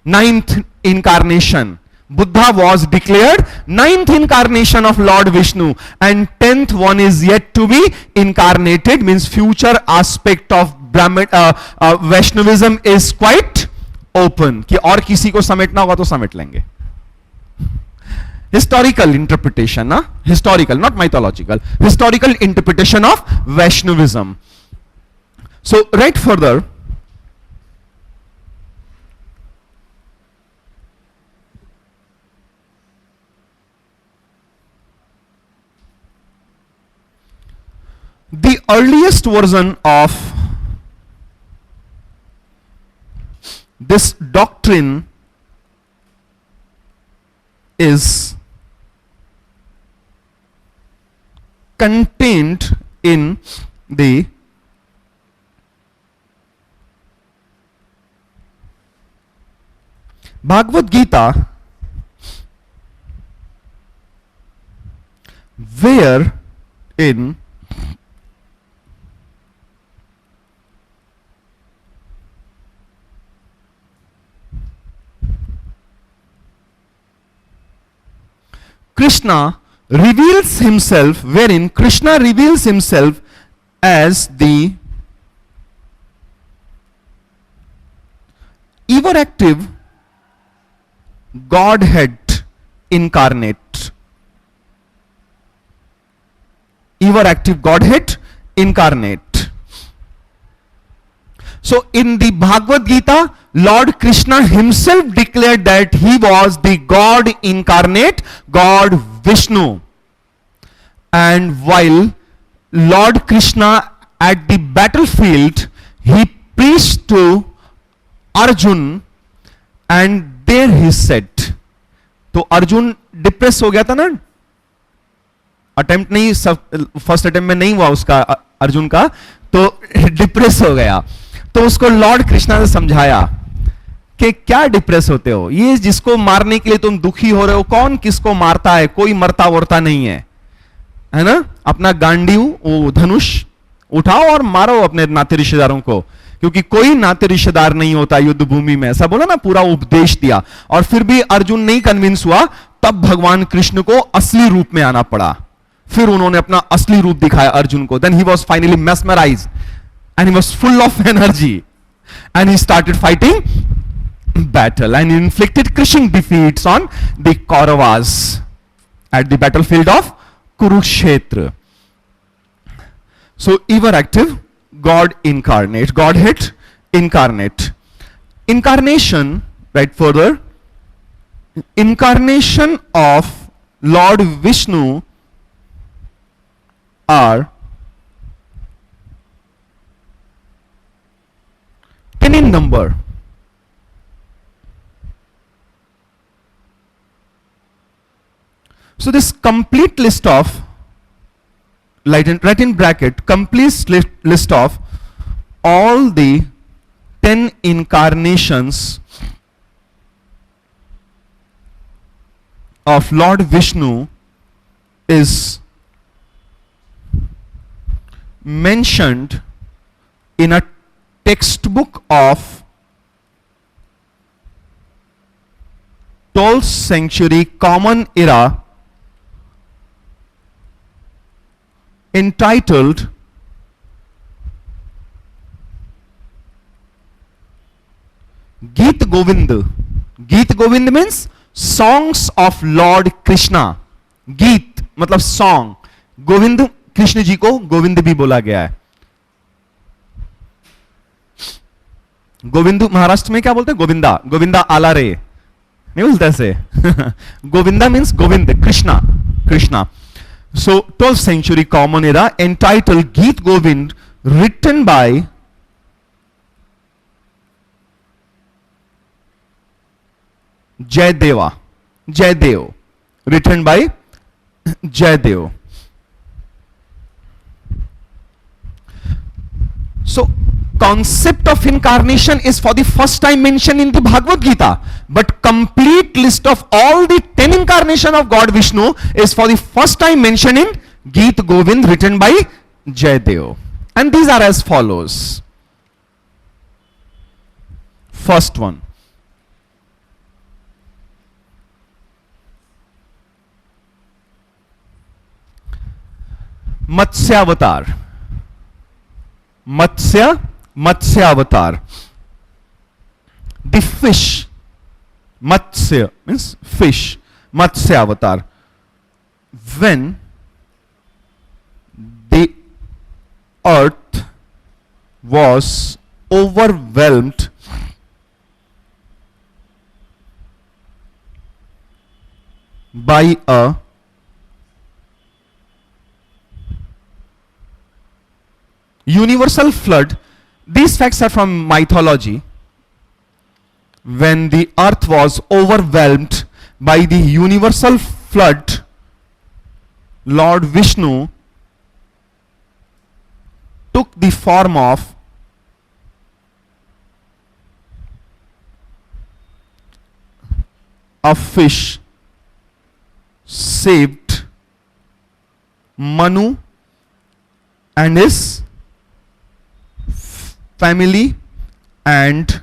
9th incarnation, Buddha was declared 9th incarnation of Lord Vishnu, and 10th one is yet to be incarnated. Means future aspect of Vaishnavism is quite open कि और किसी को समेटना होगा तो समेट लेंगे. Historical interpretation, na? Historical, not mythological. Historical interpretation of Vaishnavism. So, right further, the earliest version of this doctrine is contained in the Bhagavad Gita, where in Krishna reveals himself, wherein Krishna reveals himself as the ever active Godhead incarnate. Ever active Godhead incarnate. So in the Bhagavad Gita, Lord Krishna himself declared that he was the God incarnate, God Vishnu. And while Lord Krishna at the battlefield, he preached to Arjun, and there he said, तो Arjun depress हो गया था ना, attempt नहीं, first attempt में नहीं हुआ उसका, अर्जुन का, तो डिप्रेस हो गया. तो उसको लॉर्ड कृष्णा ने समझाया कि क्या डिप्रेस होते हो, ये जिसको मारने के लिए तुम दुखी हो रहे हो, कौन किसको मारता है, कोई मरता वरता नहीं है, है ना. अपना गांडीव, वो धनुष उठाओ और मारो अपने नाते रिश्तेदारों को, क्योंकि कोई नाते रिश्तेदार नहीं होता युद्ध भूमि में. ऐसा बोला ना, पूरा उपदेश दिया. और फिर भी अर्जुन नहीं कन्विंस हुआ, तब भगवान कृष्ण को असली रूप में आना पड़ा. फिर उन्होंने अपना असली रूप दिखाया अर्जुन को. Then he was finally mesmerized and he was full of energy and he started fighting battle and inflicted crushing defeats on the Kauravas at the battlefield of Kurukshetra. So ever active, God incarnate, Godhead incarnate. Incarnation, right further, incarnation of Lord Vishnu are 10 in number. So this complete list of, right in bracket, complete list of all the 10 incarnations of Lord Vishnu is mentioned in a textbook of 12th century Common Era entitled Geet Govind. Geet Govind means songs of Lord Krishna. Geet मतलब song. Govind Krishna ji को गोविंद भी बोला गया है. गोविंद महाराष्ट्र में क्या बोलते हैं? गोविंदा. गोविंदा आला रे नहीं बोलते ऐसे. Govinda means Govind, Krishna, Krishna. So 12th century Common Era entitled Geet Govind, written by Jayadev, written by Jayadev. So concept of incarnation is for the first time mentioned in the Bhagavad Gita, but complete list of all the 10 incarnation of God Vishnu is for the first time mentioned in Geet Govind, written by Jayadev. And these are as follows. First one, Matsya Avatar. Matsya Avatar. The fish. Matsya means fish. Matsya Avatar. When the earth was overwhelmed by a universal flood. These facts are from mythology. When the earth was overwhelmed by the universal flood, Lord Vishnu took the form of a fish, saved Manu and his family and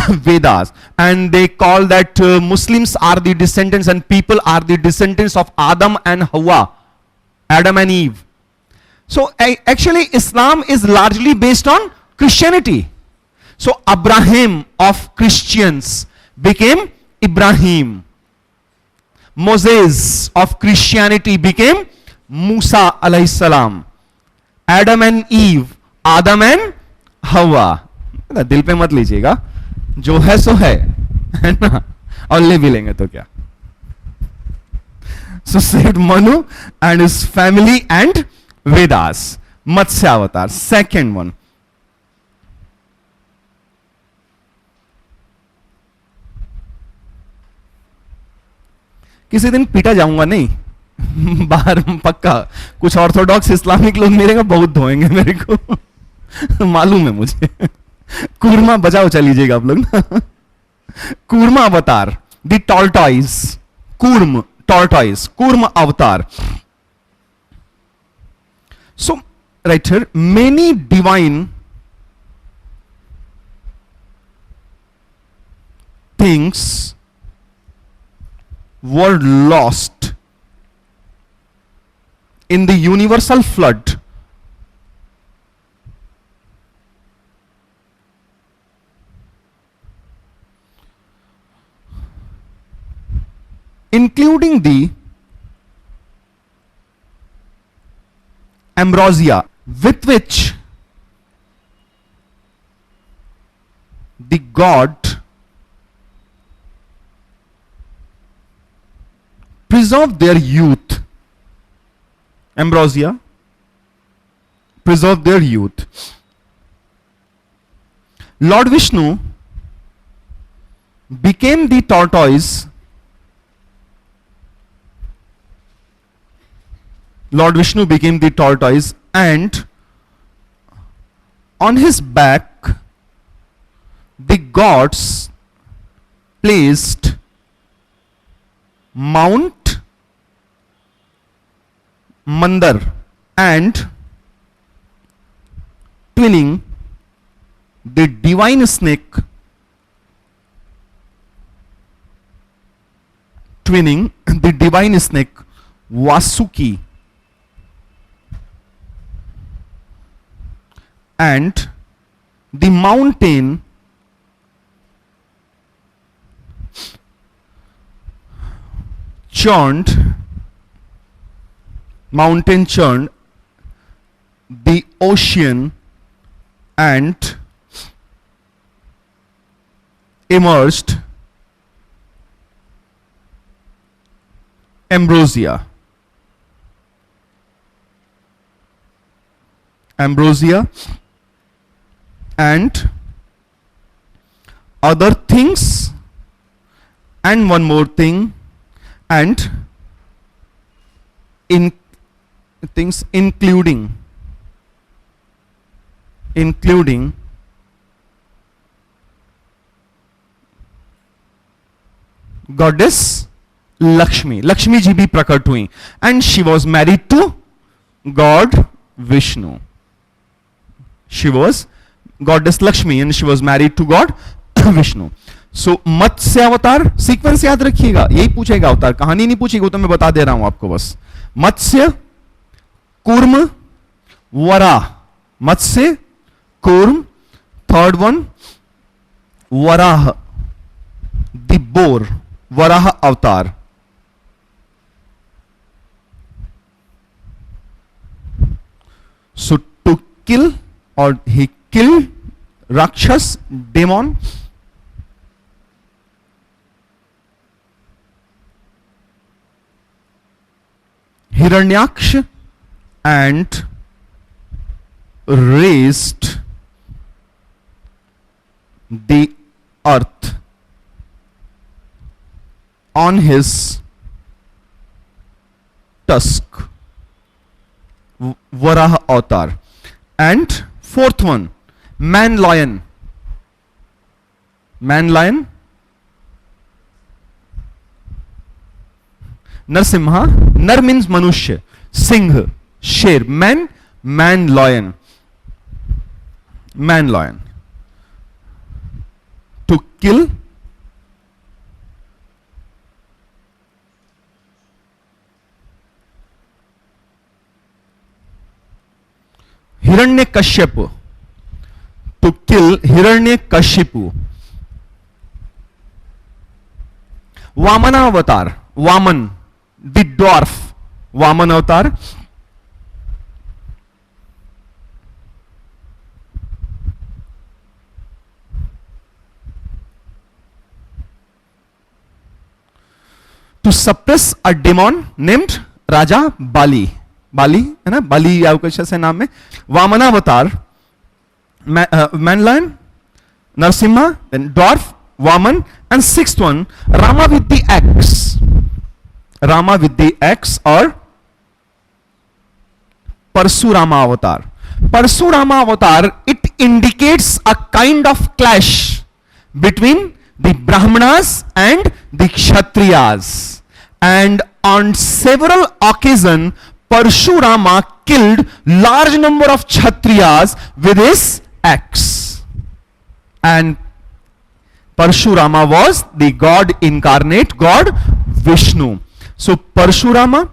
Vedas, and they call that Muslims are the descendants and people are the descendants of Adam and Hawa, Adam and Eve. So actually Islam is largely based on Christianity. So Abraham of Christians became Ibrahim. Moses of Christianity became Musa alayhi salam. Adam and Eve, Adam and Hawa. दिल पे मत लीजिएगा, जो है सो है ना, और ले भी लेंगे तो क्या. So saved Manu and his family and Vedas. Matsya Avatar. Second one, किसी दिन पीटा जाऊंगा नहीं बाहर पक्का. कुछ ऑर्थोडॉक्स इस्लामिक लोग मिलेंगे, बहुत धोएंगे मेरे को मालूम है मुझे. कूर्मा बजाओ चलीजिएगा आप लोग ना. कूर्मा अवतार, द टॉर्टॉइज. कूर्म, टॉर्टॉइज, कूर्म अवतार. So right here, many divine things were lost in the universal flood. including the ambrosia with which the god preserved their youth. Ambrosia preserved their youth. Lord Vishnu became the tortoise. Lord Vishnu became the tortoise, and on his back the gods placed Mount Mandar and twinning the divine snake, Vasuki, and the mountain churned the ocean and emerged ambrosia. And other things, and one more thing, and in things including goddess Lakshmi जी भी प्रकट हुई, and she was married to God Vishnu. She was goddess Lakshmi and she was married to God Vishnu. So मत्स्य अवतार, sequence याद रखिएगा, यही पूछेगा अवतार, कहानी नहीं पूछेगा, तो मैं बता दे रहा हूं आपको बस. Matsya, Kurma, Varaha. Matsya, Kurma, third one Varaha, the boar, Varaha avatar. So to kill, or he killed Rakshas, demon. Hiranyaksha, and raised the earth on his tusk. Varaha avatar. And fourth one, man lion. Narsimha, nar means manushya, singh, sher, man lion. To kill Hiranyakashipu, to kill Hiranyakashipu. Vamana avatar, Vaman, the dwarf, Vaman avatar. To suppress a demon named Raja Bali. बाली है ना, बाली या कुछ ऐसे नाम में. Vamanavatar, man lion, Narasimha, then dwarf, Vamana, and sixth one, Rama with the axe, or Parsurama avatar. Parsurama avatar, it indicates a kind of clash between the Brahmanas and the Kshatriyas, and on several occasions Parshurama killed large number of Kshatriyas with his axe. And Parshurama was the god incarnate, God Vishnu. So Parshurama,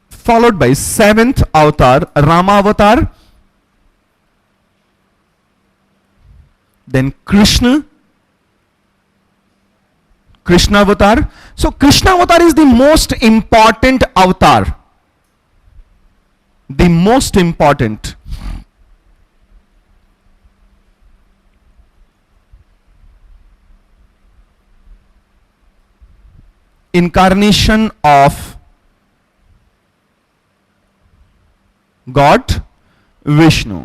followed by seventh avatar, Rama avatar, then Krishna, Krishna avatar. So Krishna avatar is the most important avatar. The most important. Incarnation of God Vishnu.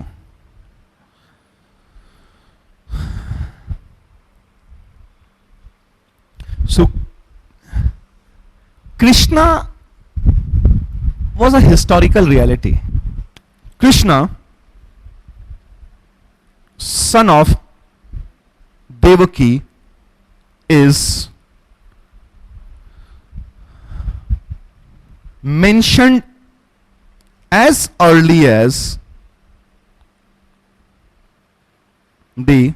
So Krishna was a historical reality. Krishna, son of Devaki, is mentioned as early as the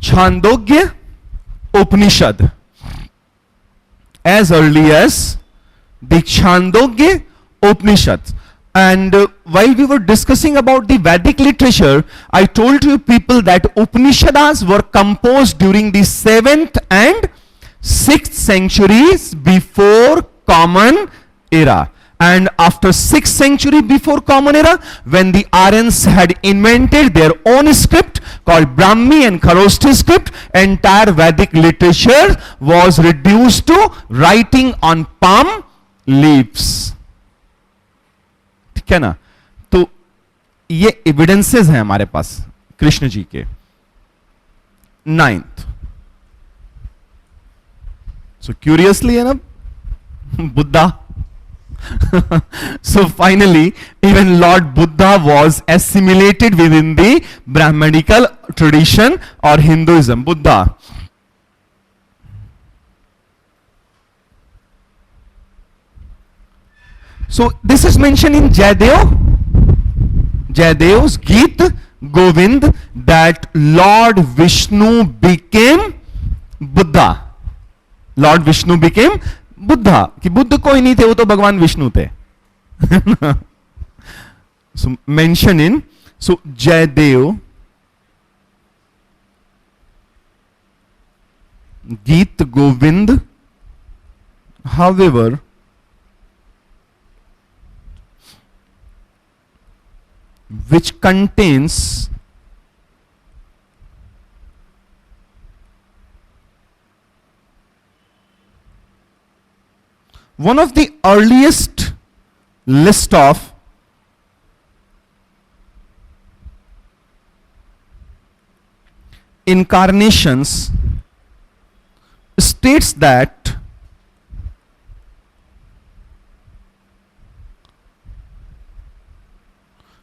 Chandogya Upanishad, as early as the Chandogya Upanishad. And while we were discussing about the Vedic literature, I told you people that Upanishads were composed during the 7th and 6th centuries before Common Era. And after 6th century before Common Era, when the Aryans had invented their own script called Brahmi and Kharosthi script, entire Vedic literature was reduced to writing on palm leaves. ठीक है ना? तो ये evidences हैं हमारे पास कृष्ण जी के. 9th. So curiously enough, Buddha. So finally, even Lord Buddha was assimilated within the Brahmanical tradition or Hinduism. Buddha. So this is mentioned in Jayadev's Geet Govind that Lord Vishnu became Buddha. Lord Vishnu became Buddha. कि बुद्ध कोई नहीं थे, वो तो भगवान विष्णु थे. So mention in Jayadev Geet Govind. However, which contains one of the earliest list of incarnations, states that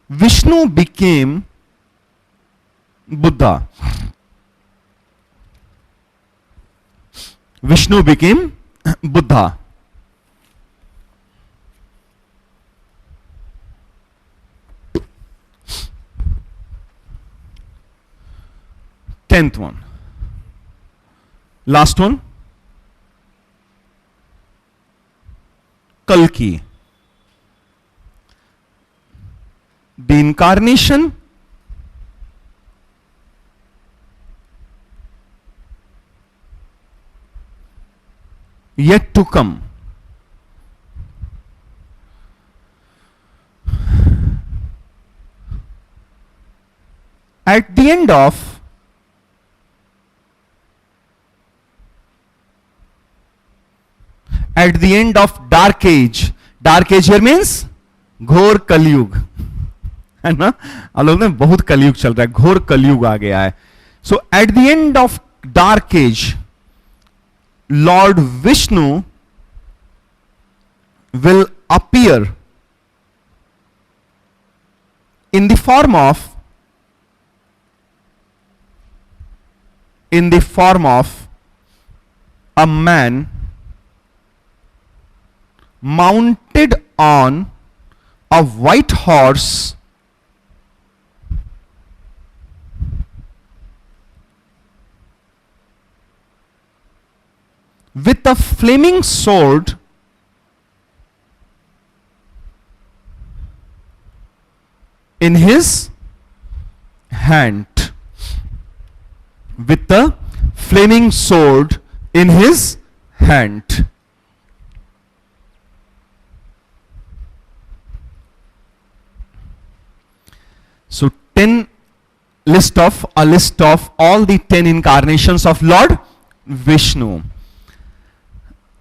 Vishnu became Buddha. Vishnu became Buddha. Tenth one. Last one. Kalki. The incarnation yet to come. At the end of dark age. Dark age here means घोर कलयुग, है ना? आप लोग ने बहुत कलयुग चल रहा है, घोर कलयुग आ गया है. So at the end of dark age, lord Vishnu will appear in the form of a man mounted on a white horse with a flaming sword in his hand, with the flaming sword in his hand. So a list of all the 10 incarnations of Lord Vishnu.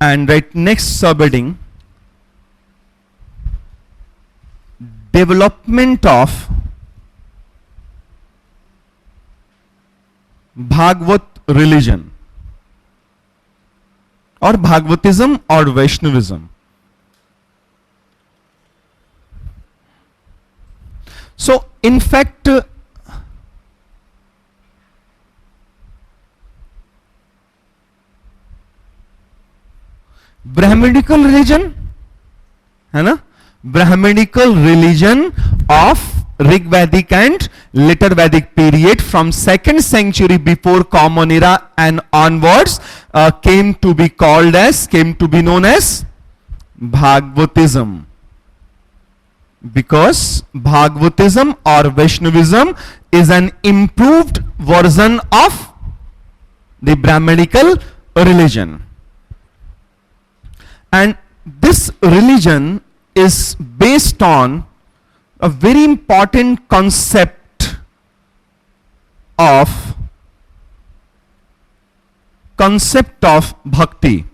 And right next subheading, development of Bhagavad religion, or Bhagvatism or Vaishnavism. So in fact, Brahminical religion, है ना, Brahminical religion of Rigvedic and later Vedic period from 2nd century before Common Era and onwards came to be known as Bhagavatism. Because Bhagavatism or Vaishnavism is an improved version of the Brahminical religion. And this religion is based on a very important concept of bhakti.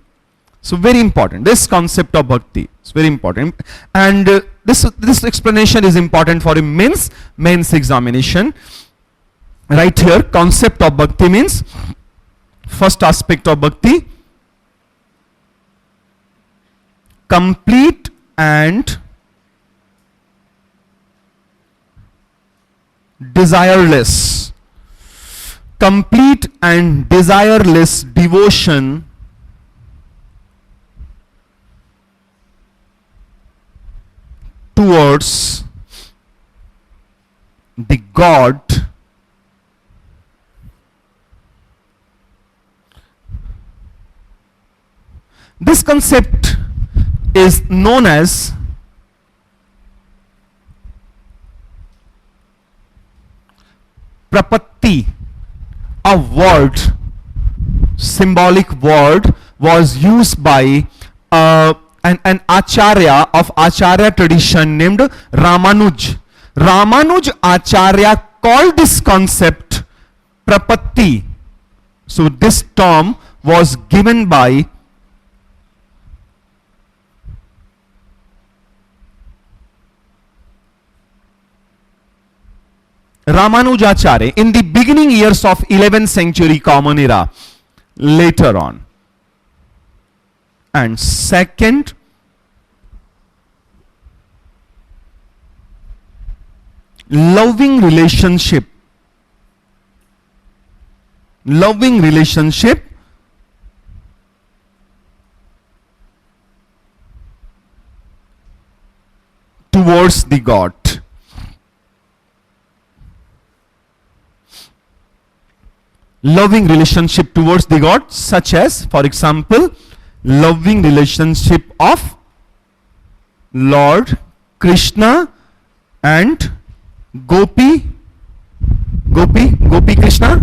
So very important, this concept of bhakti is very important, and this explanation is important for a mains examination. Right here, concept of bhakti means first aspect of bhakti, complete and desireless devotion towards the God This concept is known as prapatti. A word, symbolic word, was used by an acharya of acharya tradition named Ramanuj. Ramanuj Acharya called this concept prapatti. So this term was given by Ramanujacharya in the beginning years of 11th century Common Era, later on. And second, loving relationship towards the God. Loving relationship towards the God, such as, for example, loving relationship of Lord Krishna and Gopi Krishna.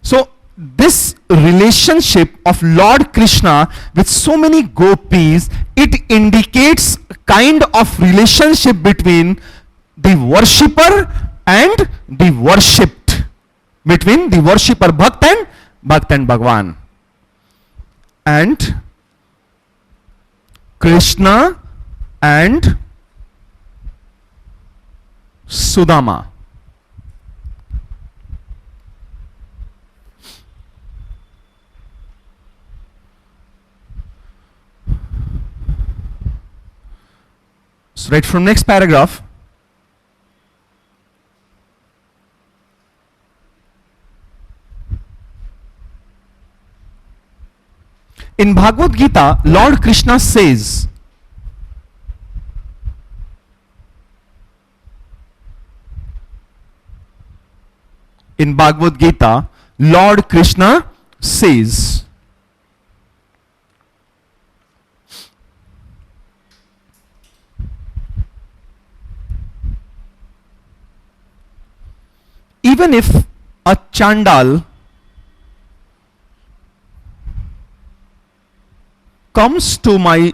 So this relationship of Lord Krishna with so many gopis, it indicates kind of relationship between the worshipper and the worshipped, between the worshipper Bhakt and Bhagwan, and Krishna and Sudama. So right from next paragraph, in Bhagavad Gita, Lord Krishna says, in Bhagavad Gita, Lord Krishna says, even if a chandal comes to my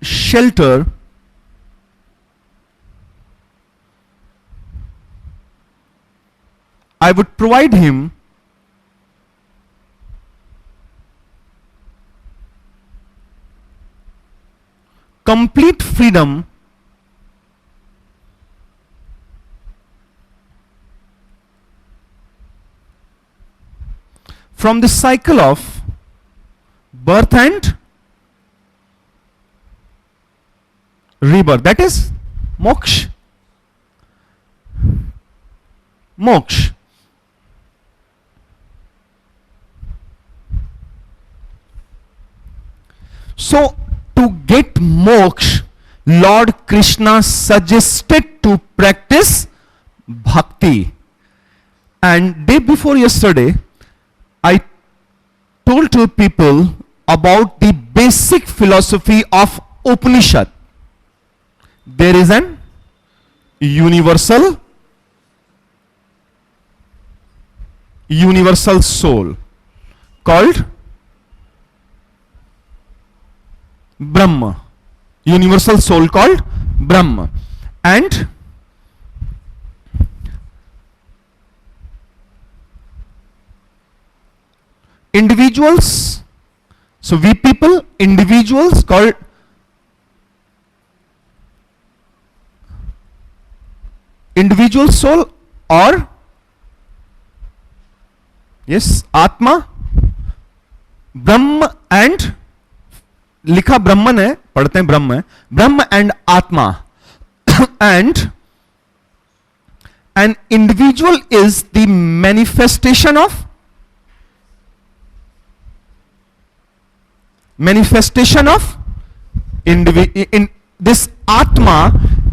shelter, I would provide him complete freedom from the cycle of birth and rebirth. That is moksha. Moksha. So, to get moksha, Lord Krishna suggested to practice bhakti. And day before yesterday, I told to people about the basic philosophy of Upanishad. There is an universal soul called Brahma. Universal soul called Brahma. And individuals, so we people, individuals called individual soul or yes, Atma, Brahma and लिखा ब्रह्मन है, पढ़ते हैं ब्रह्म है, ब्रह्म and आत्मा. And an individual is the manifestation of this Atma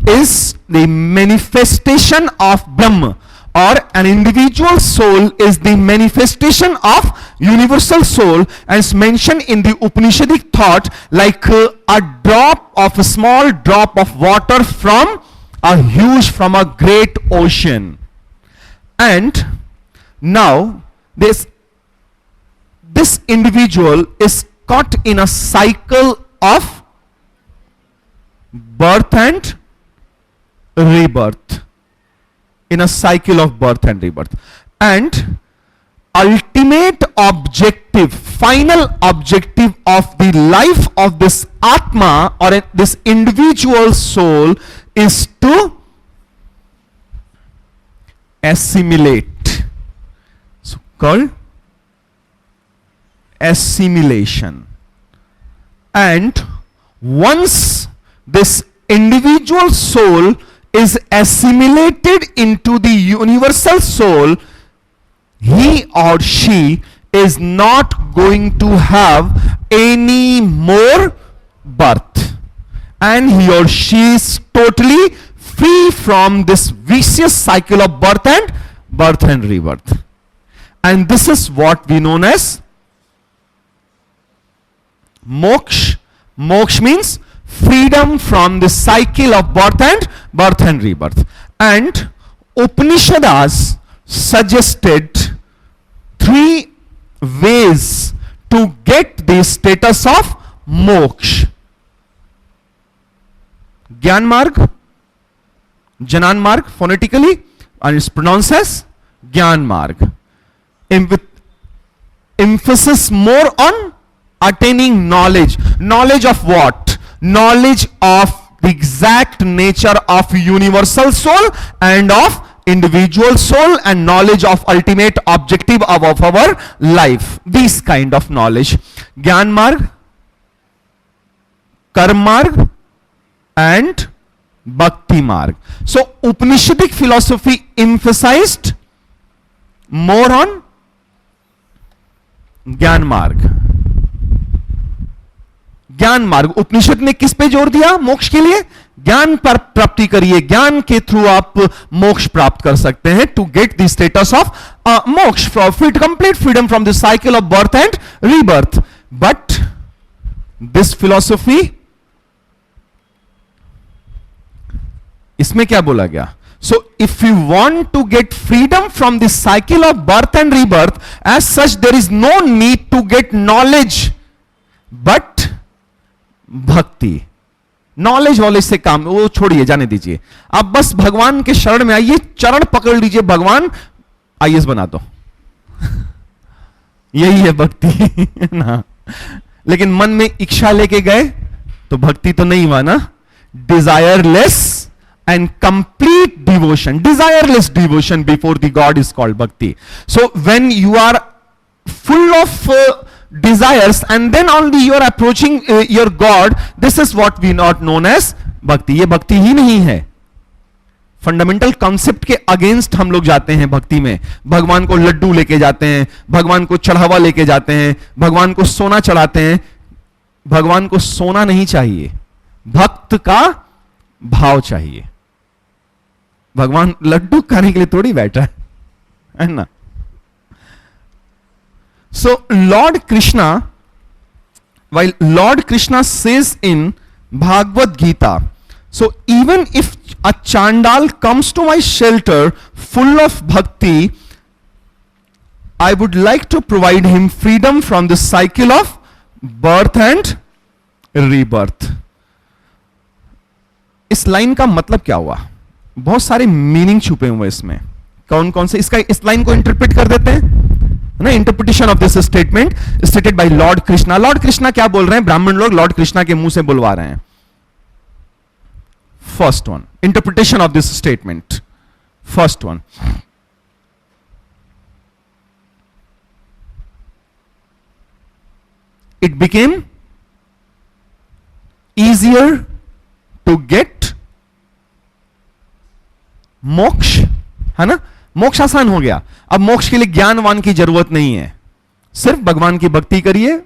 is the manifestation of Brahma, or an individual soul is the manifestation of universal soul, and it's mentioned in the Upanishadic thought like a small drop of water from a great ocean. And now this individual is caught in a cycle of birth and rebirth. In a cycle of birth and rebirth. And ultimate objective, final objective of the life of this Atma or this individual soul is to assimilate. So called assimilation. And once this individual soul is assimilated into the universal soul, he or she is not going to have any more birth, and he or she is totally free from this vicious cycle of birth and rebirth. And this is what we know as moksha. Moksha means freedom from the cycle of birth and rebirth. And Upanishads suggested 3 ways to get the status of moksha. Gyan Marg, Janan Marg phonetically, and it's pronounced as Gyan Marg. With emphasis more on attaining knowledge. Knowledge of what? Knowledge of the exact nature of universal soul and of individual soul, and knowledge of ultimate objective of our life. This kind of knowledge. Gyan Marg, Karma Marg and Bhakti Marg. So Upanishadic philosophy emphasized more on Gyan Marg. ज्ञान मार्ग. उपनिषद ने किस पे जोर दिया मोक्ष के लिए? ज्ञान पर प्राप्ति करिए, ज्ञान के थ्रू आप मोक्ष प्राप्त कर सकते हैं. To get the status of moksha, complete freedom from the cycle of birth and rebirth. But this philosophy, इसमें क्या बोला गया? So if you want to get freedom from the cycle of birth and rebirth, as such there is no need to get knowledge but भक्ति. Knowledge वॉलेज से काम वो छोड़िए, जाने दीजिए. आप बस भगवान के शरण में आइए, चरण पकड़ लीजिए, भगवान आईएएस बना दो. यही है भक्ति ना. लेकिन मन में इच्छा लेके गए तो भक्ति तो नहीं हुआ ना. Desireless and complete devotion, desireless devotion before the God is called bhakti. So when you are full of desires and then only you are approaching your God, this is what we not known as bhakti. ये भक्ति ही नहीं है. Fundamental concept के against हम लोग जाते हैं भक्ति में. भगवान को लड्डू लेके जाते हैं, भगवान को चढ़ावा लेके जाते हैं, भगवान को सोना चढ़ाते हैं. भगवान को सोना नहीं चाहिए, भक्त का भाव चाहिए. भगवान लड्डू खाने के लिए थोड़ी बैठा है ना. So lord Krishna, while Lord Krishna says in Bhagavad Gita, so even if a Chandal comes to my shelter full of bhakti, I would like to provide him freedom from the cycle of birth and rebirth. इस line का मतलब क्या हुआ? बहुत सारे meaning छुपे हुए इसमें. कौन कौन से? इसका इस लाइन को इंटरप्रेट कर देते हैं ना. Interpretation of this statement stated by Lord Krishna. Lord Krishna क्या बोल रहे हैं? ब्राह्मण लोग लॉर्ड कृष्णा के मुंह से बुलवा रहे हैं. First one, interpretation of this statement. First one, it became easier to get मोक्ष, है ना. मोक्ष आसान हो गया. अब मोक्ष के लिए ज्ञानवान की जरूरत नहीं है. सिर्फ भगवान की भक्ति करिए,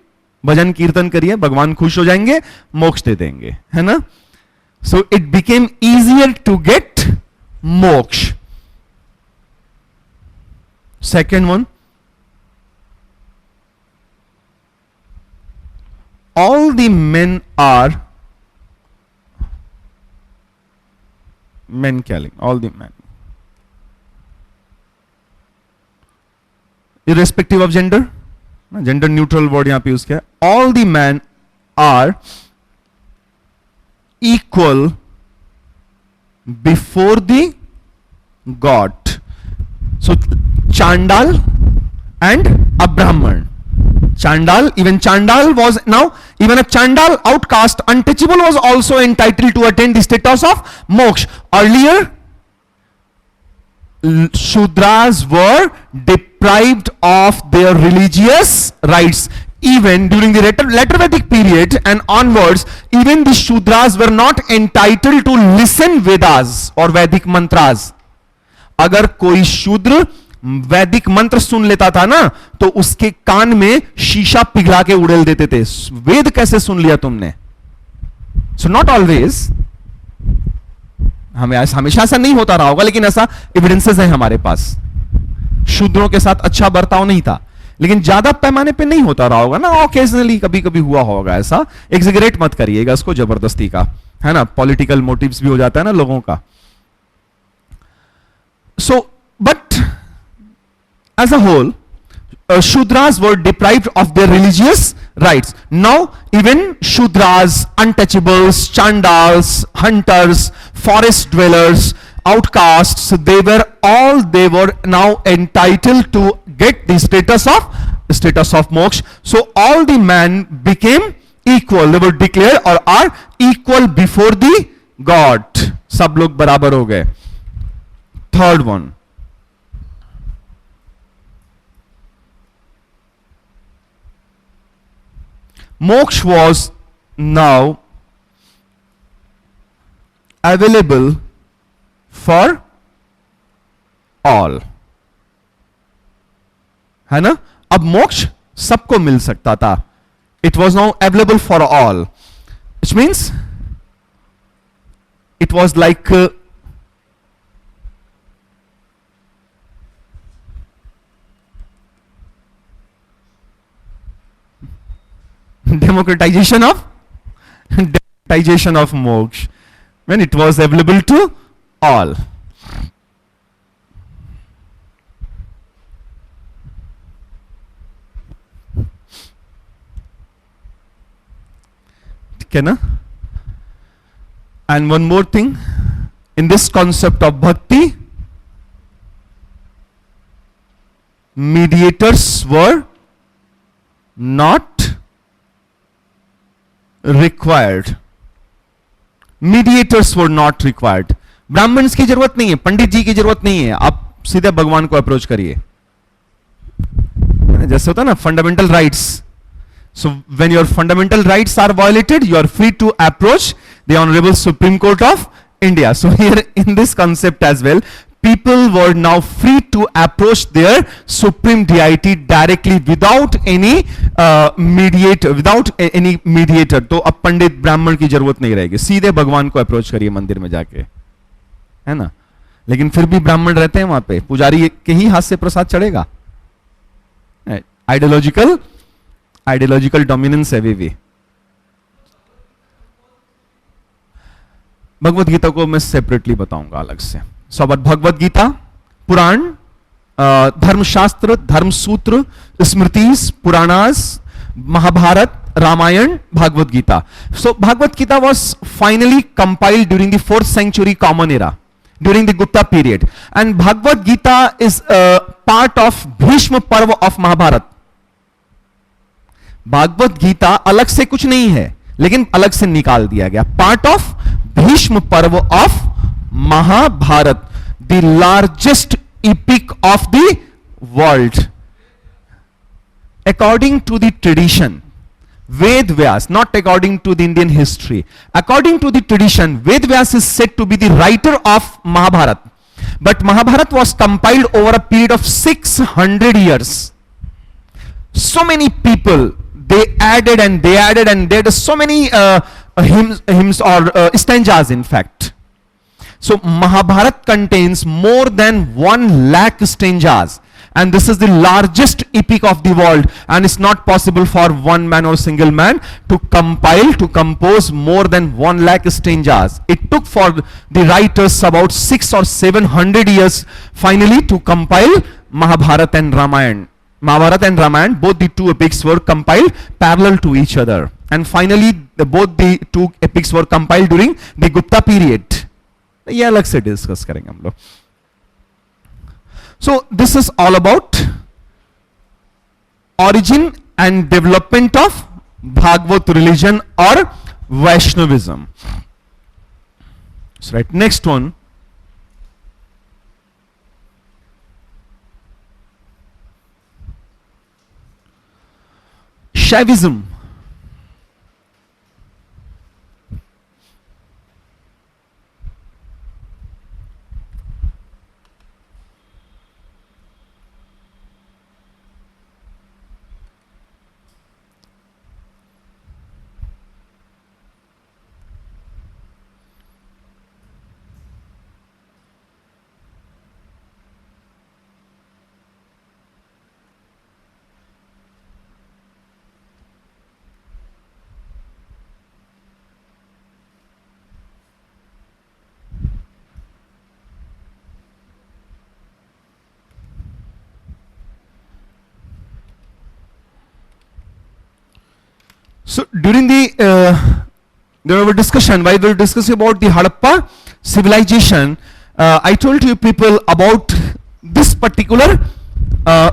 भजन कीर्तन करिए, भगवान खुश हो जाएंगे, मोक्ष दे देंगे, है ना. So it became easier to get moksha. Second one, all the men are men killing, all the men irrespective of gender, gender neutral word यहां पे यूज किया. all the men are equal before the God. So Chandal and a Brahman. Chandal, even Chandal was now, even a Chandal outcast, untouchable, was also entitled to attain the status of moksha. Earlier, Shudras were deprived of their religious rights. Even during the later Vedic period and onwards, even the Shudras were not entitled to listen Vedas or Vedic mantras. अगर कोई शूद्र वैदिक मंत्र सुन लेता था ना, तो उसके कान में शीशा पिघला के उड़ेल देते थे. वेद कैसे सुन लिया तुमने? सो नॉट ऑलवेज, हमें हमेशा ऐसा नहीं होता रहा होगा, लेकिन ऐसा एविडेंसेस है हमारे पास. शूद्रों के साथ अच्छा बर्ताव नहीं था, लेकिन ज्यादा पैमाने पे नहीं होता रहा होगा ना. ऑकेजनली कभी कभी हुआ होगा ऐसा. एग्जैगरेट मत करिएगा इसको जबरदस्ती का, है ना. पॉलिटिकल मोटिव्स भी हो जाता है ना लोगों का. So but as a whole, Shudras were deprived of their religious rights. Now, even Shudras, untouchables, Chandals, hunters, forest dwellers, outcasts, they were now entitled to get the status of moksha. So all the men became equal. They were declared or are equal before the God. सब लोग बराबर हो गए. Third one, moksha was now available for all, है ना. अब मोक्ष सबको मिल सकता था. It was now available for all, which means it was like democratization of moksha, when it was available to all. ठीक है ना? And one more thing, in this concept of bhakti, mediators were not required. Mediators were not required. Brahmins की जरूरत नहीं है, पंडित जी की जरूरत नहीं है, आप सीधे भगवान को अप्रोच करिए. जैसे होता है ना fundamental rights. So when your fundamental rights are violated, you are free to approach the Honorable Supreme Court of India. So here in this concept as well, people were now free to approach their supreme deity directly without any mediator, तो अब पंडित ब्राह्मण की जरूरत नहीं रहेगी, सीधे भगवान को अप्रोच करिए मंदिर में जाके, है ना? लेकिन फिर भी ब्राह्मण रहते हैं वहां पे, पुजारी के ही हाथ से प्रसाद चढ़ेगा. आइडियोलॉजिकल डोमिनेंस है भी. भगवत गीता को मैं सेपरेटली बताऊंगा अलग से. सो भगवत गीता, पुराण, धर्मशास्त्र, धर्मसूत्र, स्मृतिस, पुराणास, महाभारत, रामायण, भागवत गीता. सो Bhagavat Gita was finally compiled during the 4th century common era, during the Gupta period, and Bhagavad Gita is a part of Bhishma Parva of Mahabharata. Bhagavat Gita अलग से कुछ नहीं है, लेकिन अलग से निकाल दिया गया, part of Bhishma Parva of Mahabharata, the largest epic of the world. According to the tradition, Ved Vyas, not according to the Indian history, according to the tradition, Ved Vyas is said to be the writer of Mahabharata. But Mahabharata was compiled over a period of 600 years. So many people, they added and they added, and there are so many hymns or stanzas in fact. So Mahabharata contains more than 1 lakh stanzas, and this is the largest epic of the world, and it's not possible for one man or single man to compose more than 1 lakh stanzas. It took for the writers about 600 or 700 years finally to compile Mahabharata and Ramayana. Mahabharata and Ramayana, both the two epics were compiled parallel to each other, and finally both the two epics were compiled during the Gupta period. ये अलग से discuss करेंगे हम लोग. So this is all about origin and development of Bhagavad religion or Vaishnavism. So right, next one. Shaivism. So during the discussion, while we were discussing about the Harappa civilization, I told you people about this particular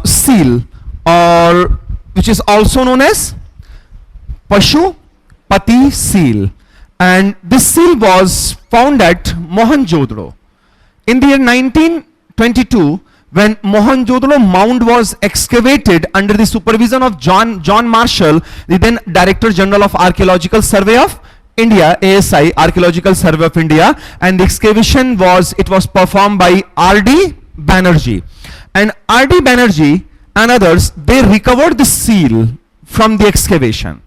seal, or which is also known as Pashupati seal, and this seal was found at Mohenjo-daro in the year 1922. When Mohenjo-daro mound was excavated under the supervision of John Marshall, the then Director General of Archaeological Survey of India, ASI, Archaeological Survey of India, and the excavation was performed by R.D. Banerjee. And R.D. Banerjee and others, they recovered the seal from the excavation.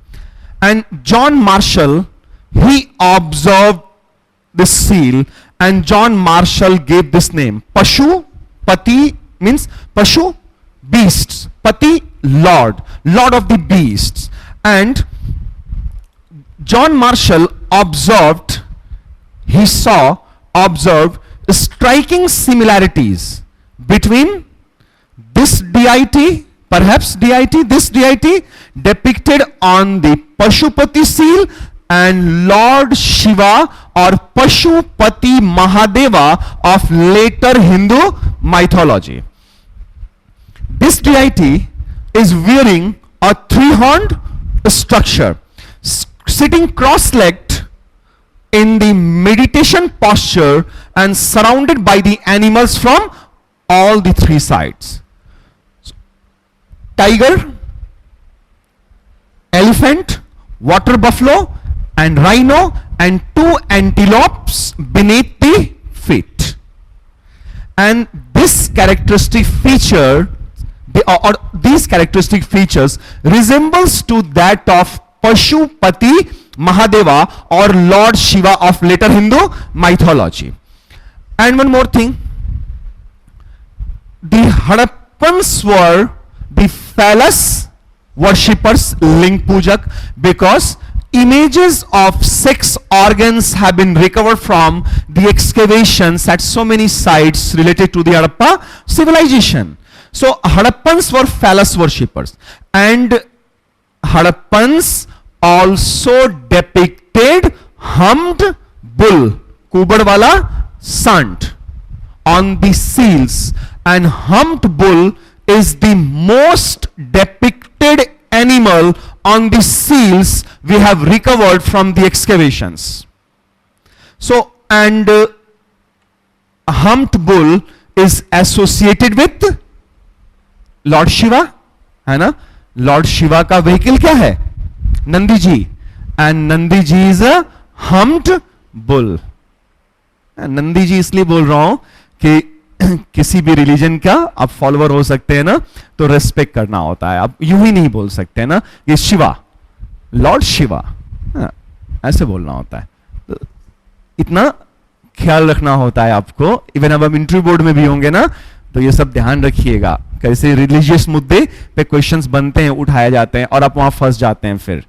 And John Marshall, he observed the seal, and John Marshall gave this name, Pati means Pashu, beasts. Pati, Lord of the beasts. And John Marshall observed striking similarities between this deity, this deity depicted on the Pashupati seal, and Lord Shiva or Pashupati Mahadeva of later Hindu mythology. This deity is wearing a three-horned structure, sitting cross-legged in the meditation posture and surrounded by the animals from all the three sides. Tiger, elephant, water buffalo, and rhino, and two antelopes beneath the feet. And this characteristic feature, these characteristic features resembles to that of Pashupati Mahadeva or Lord Shiva of later Hindu mythology. And one more thing, the Hadappans were the phallus worshippers, ling pujak, because images of sex organs have been recovered from the excavations at so many sites related to the Harappa civilization. So Hadappans were phallus worshippers, and Hadappans also depicted humped bull, kubadwala sant, on the seals, and humped bull is the most depicted animal on the seals we have recovered from the excavations. So, and humped bull is associated with Lord Shiva, है ना? Lord Shiva का vehicle क्या है? Nandi ji, and Nandi ji is a humped bull. Nandi ji इसलिए बोल रहा हूं कि किसी भी रिलीजन का आप फॉलोअर हो सकते हैं ना, तो रेस्पेक्ट करना होता है. आप यूं ही नहीं बोल सकते ना ये शिवा, लॉर्ड शिवा, ऐसे बोलना होता है. तो इतना ख्याल रखना होता है आपको. इवन अब हम इंटरव्यू बोर्ड में भी होंगे ना, तो ये सब ध्यान रखिएगा. कैसे रिलीजियस मुद्दे पे क्वेश्चंस बनते हैं, उठाए जाते हैं, और आप वहां फंस जाते हैं फिर.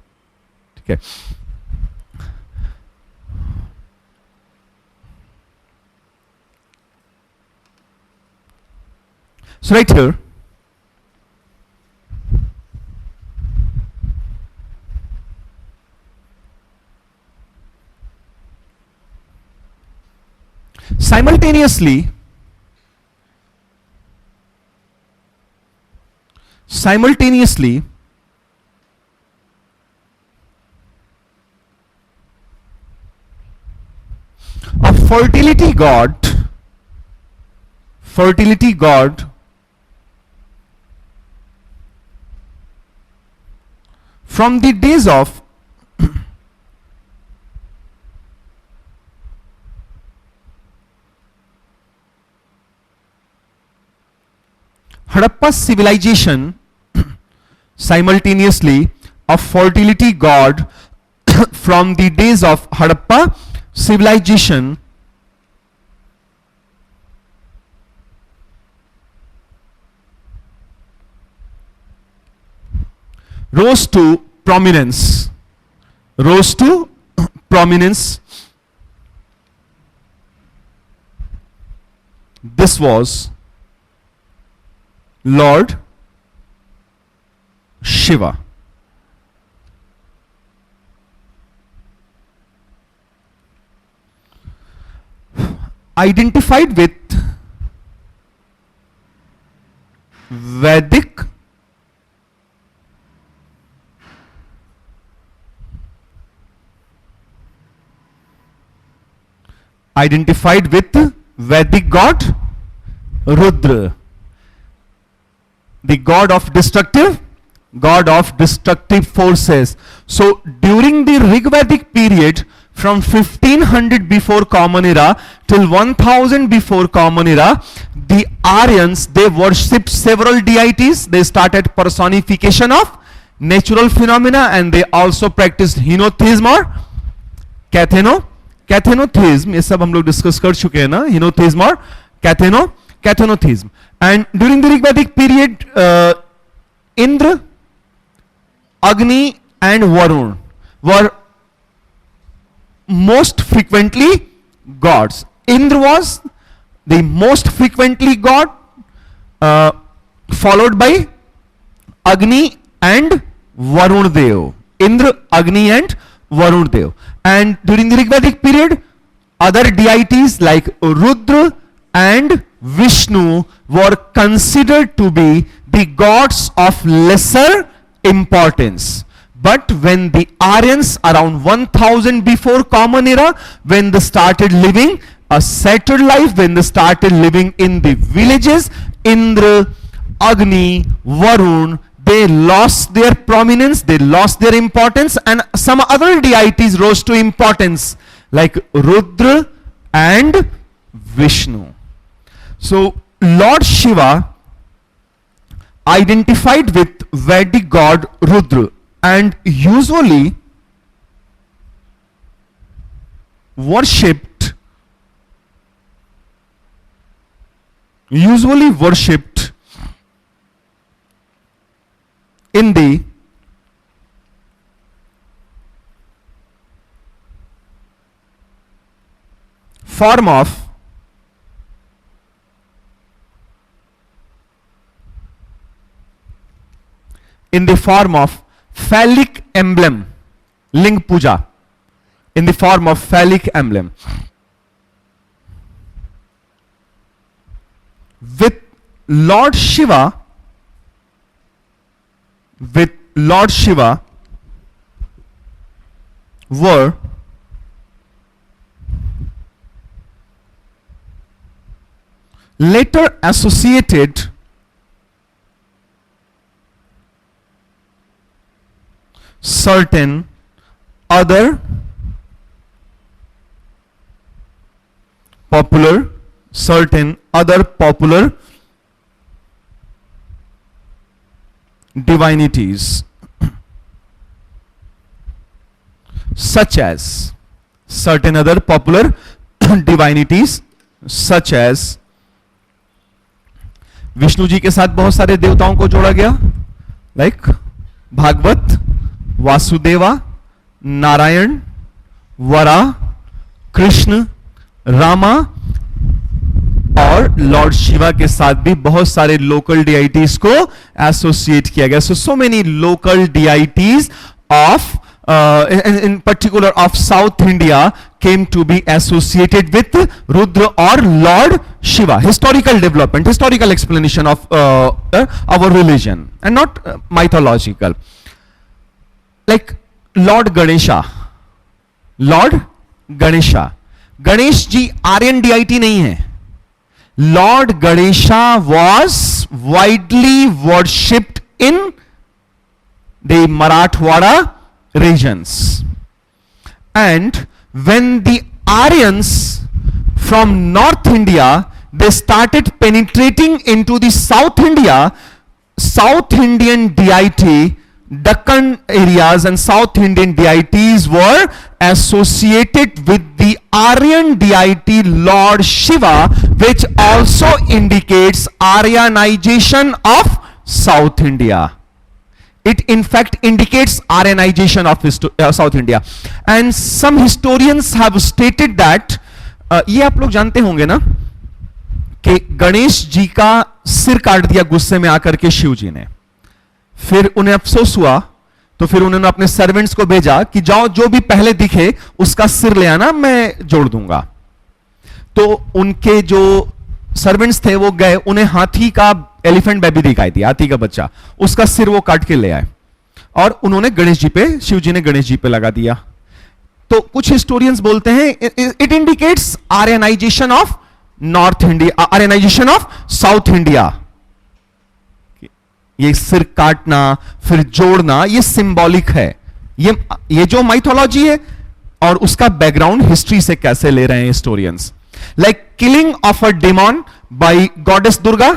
ठीक है. So right here, simultaneously, a fertility god from the days of Harappa civilization, simultaneously a fertility god from the days of Harappa civilization rose to prominence. This was Lord Shiva. Identified with Vedic god Rudra, the god of destructive forces. So during the Rigvedic period, from 1500 before Common Era till 1000 before Common Era, the Aryans, they worshipped several deities. They started personification of natural phenomena, and they also practiced henotheism or कैथेनोथेज्म. ये सब हम लोग discuss कर चुके हैं ना, henotheism और kathenotheism. And during the Rigvedic period, Indra, Agni and Varuna were most frequently gods. Indra was the most frequently god, followed by Agni and Varun Dev. Indra, Agni and Varun Dev. And during the Rigvedic period, other deities like Rudra and Vishnu were considered to be the gods of lesser importance. But when the Aryans around 1000 before Common Era, when they started living a settled life, when they started living in the villages, Indra, Agni, Varun, they lost their prominence, they lost their importance, and some other deities rose to importance like Rudra and Vishnu. So Lord Shiva identified with Vedic god Rudra and usually worshipped in the form of phallic emblem, Ling Puja, in the form of phallic emblem. With Lord Shiva were later associated certain other popular divinities such as Vishnu ji के साथ बहुत सारे देवताओं को जोड़ा गया, like Bhagavat, Vasudeva, Narayan, वरा, कृष्ण, रामा, और लॉर्ड शिवा के साथ भी बहुत सारे लोकल डिआइटीज को एसोसिएट किया गया. So many local deities of in particular of South India came to be associated with Rudra or Lord Shiva. Historical development, historical explanation of our religion and not mythological. Like Lord Ganesha. Ganesh ji Aryan deity nahi hai. Lord Ganesha was widely worshipped in the Marathwada regions, and when the Aryans from North India, they started penetrating into the South India, South Indian deity, Deccan areas and South Indian deities were associated with the Aryan deity Lord Shiva, which also indicates Aryanization of South India. It in fact indicates Aryanization of South India. And some historians have stated that, ये आप लोग जानते होंगे ना कि गणेश जी का सिर काट दिया गुस्से में आकर के शिव जी ने. फिर उन्हें अफसोस हुआ, तो फिर उन्होंने अपने सर्वेंट्स को भेजा कि जाओ जो भी पहले दिखे उसका सिर ले आना, मैं जोड़ दूंगा. तो उनके जो सर्वेंट्स थे वो गए, उन्हें हाथी का एलिफेंट बेबी दिखाई दिया, हाथी का बच्चा, उसका सिर वो काट के ले आए और उन्होंने गणेश जी पे, शिव जी ने गणेश जी पे लगा दिया. तो कुछ हिस्टोरियंस बोलते हैं it indicates Aryanization of north India, Aryanization of south India. ये सिर काटना फिर जोड़ना ये सिंबॉलिक है. ये जो माइथोलॉजी है और उसका बैकग्राउंड हिस्ट्री से कैसे ले रहे हैं historians. Like killing of a demon by goddess Durga,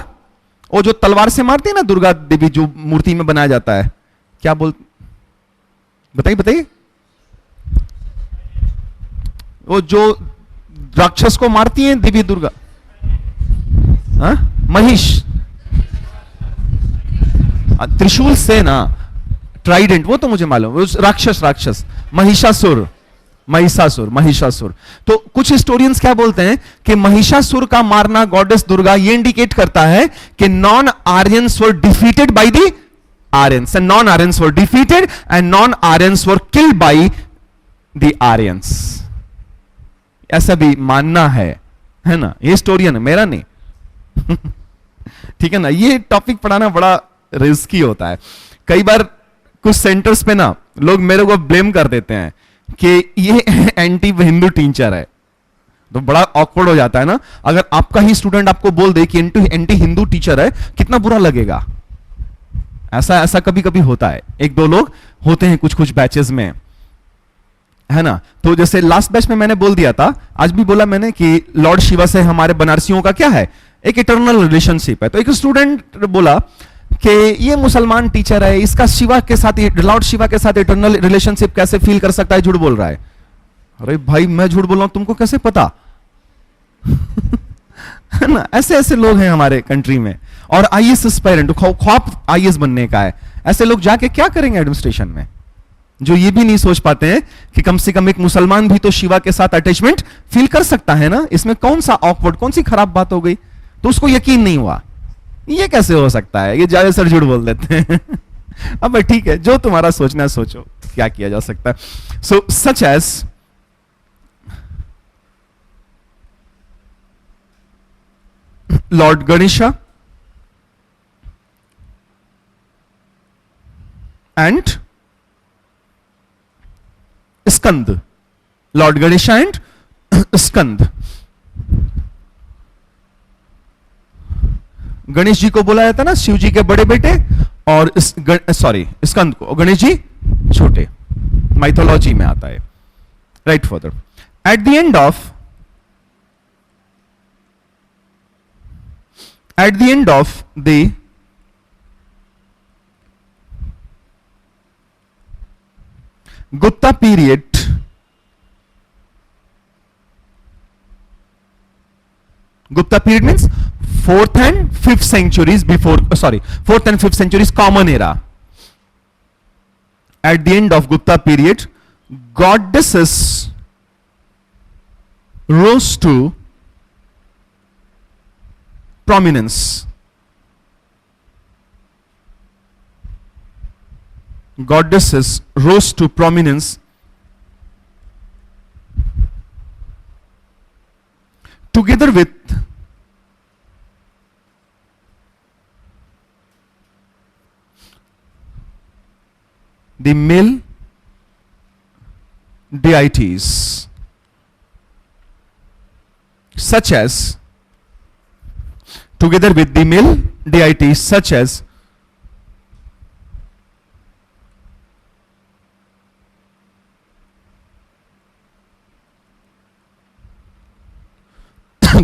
वो जो तलवार से मारती है ना दुर्गा देवी, जो मूर्ति में बनाया जाता है, क्या बताइए वो जो राक्षस को मारती है देवी दुर्गा, महिष, त्रिशूल से ना, ट्राइडेंट, वो तो मुझे मालूम, राक्षस महिषासुर. तो कुछ हिस्टोरियंस क्या बोलते हैं कि महिषासुर का मारना गॉडेस दुर्गा ये इंडिकेट करता है कि non Aryans were defeated by the Aryans, and non Aryans were defeated and non Aryans were killed by the Aryans, ऐसा भी मानना है ना, ये हिस्टोरियन है, मेरा नहीं। ठीक है ना, ये टॉपिक पढ़ाना बड़ा रिस्की होता है। कई बार कुछ सेंटर्स पे ना लोग मेरे को ब्लेम कर देते हैं कि ये एंटी हिंदू टीचर है, तो बड़ा ऑकवर्ड हो जाता है ना। अगर आपका ही स्टूडेंट आपको बोल दे कि एंटी हिंदू टीचर है, कितना बुरा लगेगा। ऐसा कभी कभी होता है, एक दो लोग होते हैं कुछ कुछ बैचेस में, है ना। तो जैसे लास्ट बैच में मैंने बोल दिया था, आज भी बोला मैंने कि लॉर्ड शिवा से हमारे बनारसियों का क्या है, एक इटर्नल रिलेशनशिप है। तो एक स्टूडेंट बोला कि ये मुसलमान टीचर है, इसका शिवा के साथ, लॉर्ड शिवा के साथ इटर्नल रिलेशनशिप कैसे फील कर सकता है, झूठ बोल रहा है। अरे भाई, मैं झूठ बोल रहा हूं, तुमको कैसे पता? है ना, ऐसे ऐसे लोग हैं हमारे कंट्री में। और आईएएस एस्पायरेंट, ख्वाब आईएएस बनने का है, ऐसे लोग जाके क्या करेंगे एडमिनिस्ट्रेशन में, जो ये भी नहीं सोच पाते हैं कि कम से कम एक मुसलमान भी तो शिवा के साथ अटैचमेंट फील कर सकता है ना। इसमें कौन सा ऑकवर्ड, कौन सी खराब बात हो गई? तो उसको यकीन नहीं हुआ, ये कैसे हो सकता है, ये जावेद सर झूठ बोल देते हैं। अब ठीक है, जो तुम्हारा सोचना है सोचो, क्या किया जा सकता है। So such as Lord Ganesha and Skand, Lord Ganesha and Skand। Ganesh ji को बोला जाता ना शिव जी के बड़े बेटे, और स्कंद को, गणेश जी छोटे, माइथोलॉजी में आता है। Right further, at the end of the Gupta period, Gupta period means 4th and 5th centuries before, 4th and 5th centuries common era. At the end of Gupta period, goddesses rose to prominence. Goddesses rose to prominence together with the male deities such as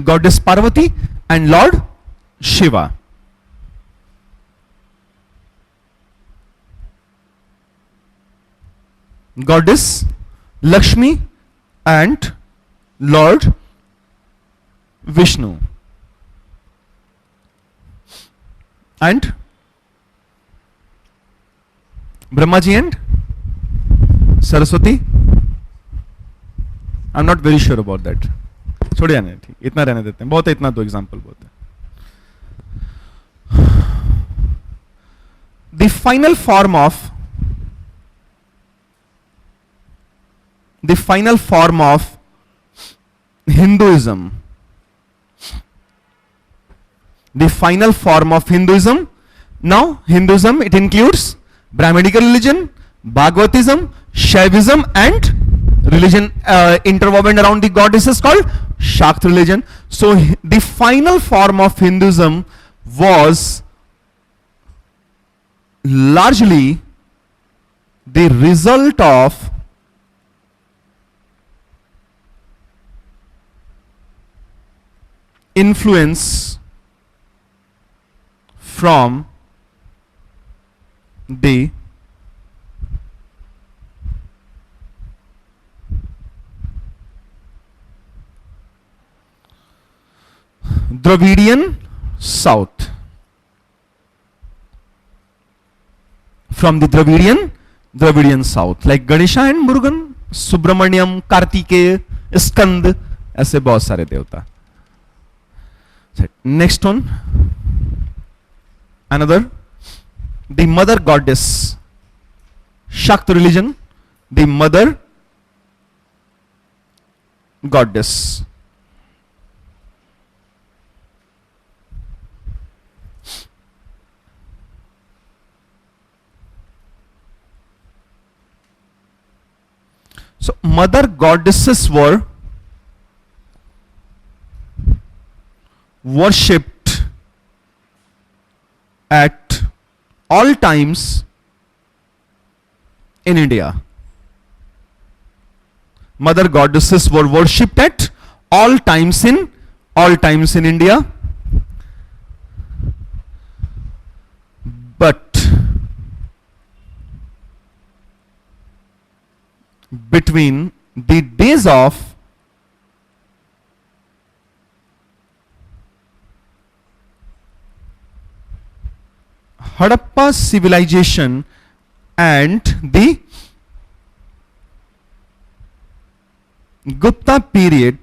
Goddess Parvati and Lord Shiva. Goddess Lakshmi and Lord Vishnu. And Brahma ji and Saraswati. I'm not very sure about that. छोड़ जाने, ठीक, इतना रहने देते हैं, बहुत है, इतना तो एग्जाम्पल बहुत है। The final form of Hinduism, the final form of Hinduism. Now Hinduism, it includes Brahminical religion, Bhagavatism, Shaivism, and religion interwoven around the goddesses called Shakt religion. So the final form of Hinduism was largely the result of influence from the Dravidian South. From the Dravidian South, like Ganesha and Murugan, Subramanyam, Kartikeya, Skand, ऐसे बहुत सारे देवता. Next one, another, the mother goddess, Shakt religion, the mother goddess. So mother goddesses were worshipped at all times in India. Mother goddesses were worshipped at all times in India. But between the days of Harappa civilization and the Gupta period,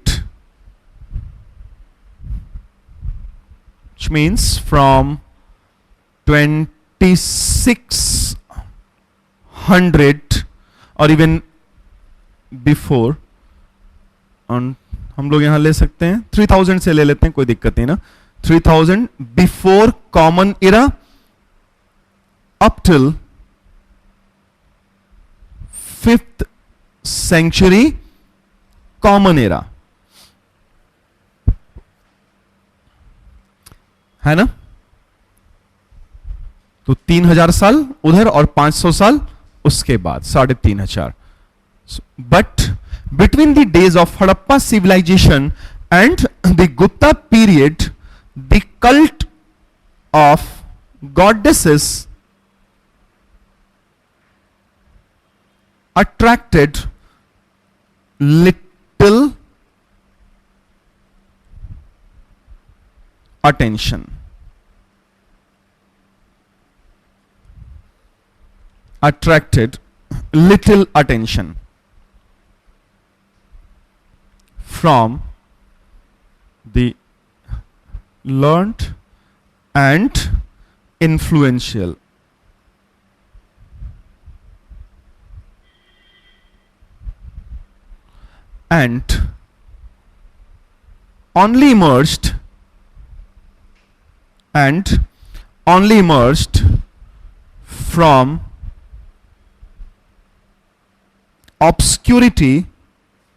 which means from 2600 or even before, हम लोग यहां ले सकते हैं 3000 से ले लेते हैं, कोई दिक्कत नहीं ना. 3000 before common era up till 5th century common era, है ना. तो 3000 साल उधर और 500 साल उसके बाद 3500. But between the days of Harappa civilization and the Gupta period, the cult of goddesses attracted little attention. Attracted little attention from the learned and influential. And only emerged from obscurity.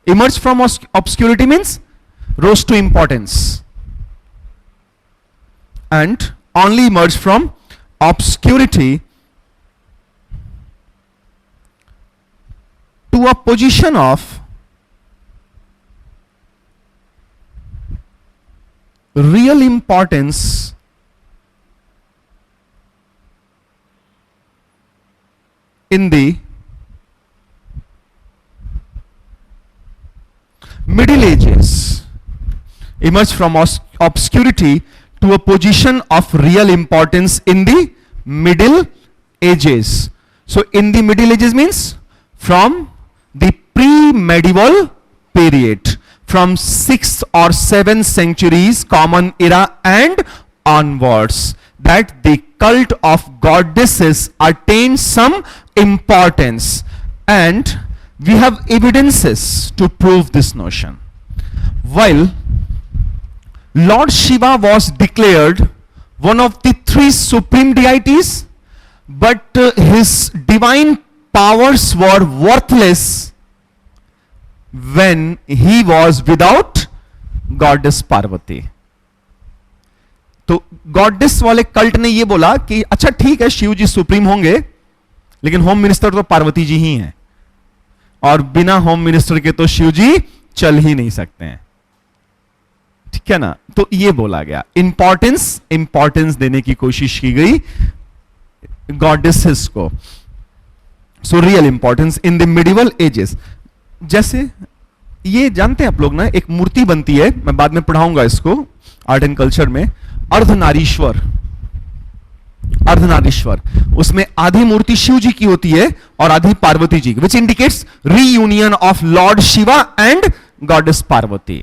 Emerged from obscurity means rose to importance, and only emerged from obscurity to a position of real importance in the Middle Ages. Emerged from obscurity to a position of real importance in the Middle Ages. So in the Middle Ages means from the pre-medieval period, from 6th or 7th centuries common era and onwards, that the cult of goddesses attained some importance, and we have evidences to prove this notion. While Lord Shiva was declared one of the 3 supreme deities, but his divine powers were worthless when he was without goddess Parvati. तो goddess वाले cult ने ये बोला कि अच्छा ठीक है, शिव जी supreme होंगे, लेकिन होम मिनिस्टर तो पार्वती जी ही हैं, और बिना होम मिनिस्टर के तो शिव जी चल ही नहीं सकते हैं. ठीक है ना. तो ये बोला गया, इंपॉर्टेंस देने की कोशिश की गई गॉडेसेस को. So real importance in the medieval ages. जैसे ये जानते हैं आप लोग ना, एक मूर्ति बनती है, मैं बाद में पढ़ाऊंगा इसको आर्ट एंड कल्चर में, अर्धनारीश्वर. उसमें आधी मूर्ति शिव जी की होती है और आधी पार्वती जी की, which indicates reunion of Lord Shiva and goddess Parvati.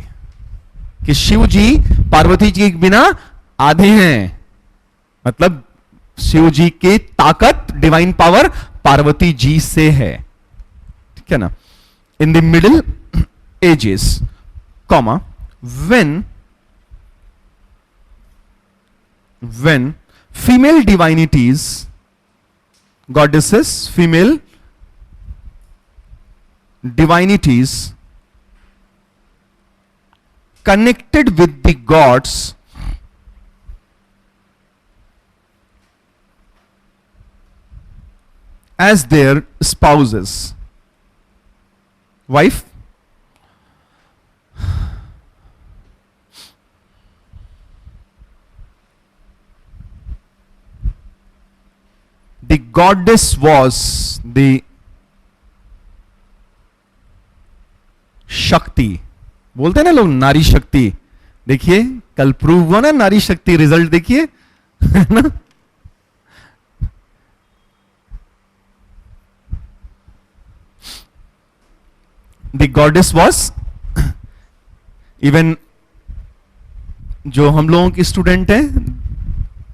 कि शिव जी पार्वती जी के बिना आधे हैं, मतलब शिव जी की ताकत, डिवाइन पावर पार्वती जी से है. ठीक है ना. In the middle ages comma, when female divinities, goddesses, female divinities connected with the gods as their spouses, wife, the goddess was the शक्ति, बोलते हैं ना लोग नारी शक्ति, देखिए कल प्रूव हुआ ना नारी शक्ति, रिजल्ट देखिए, है ना. The goddess was, इवन जो हम लोगों की स्टूडेंट हैं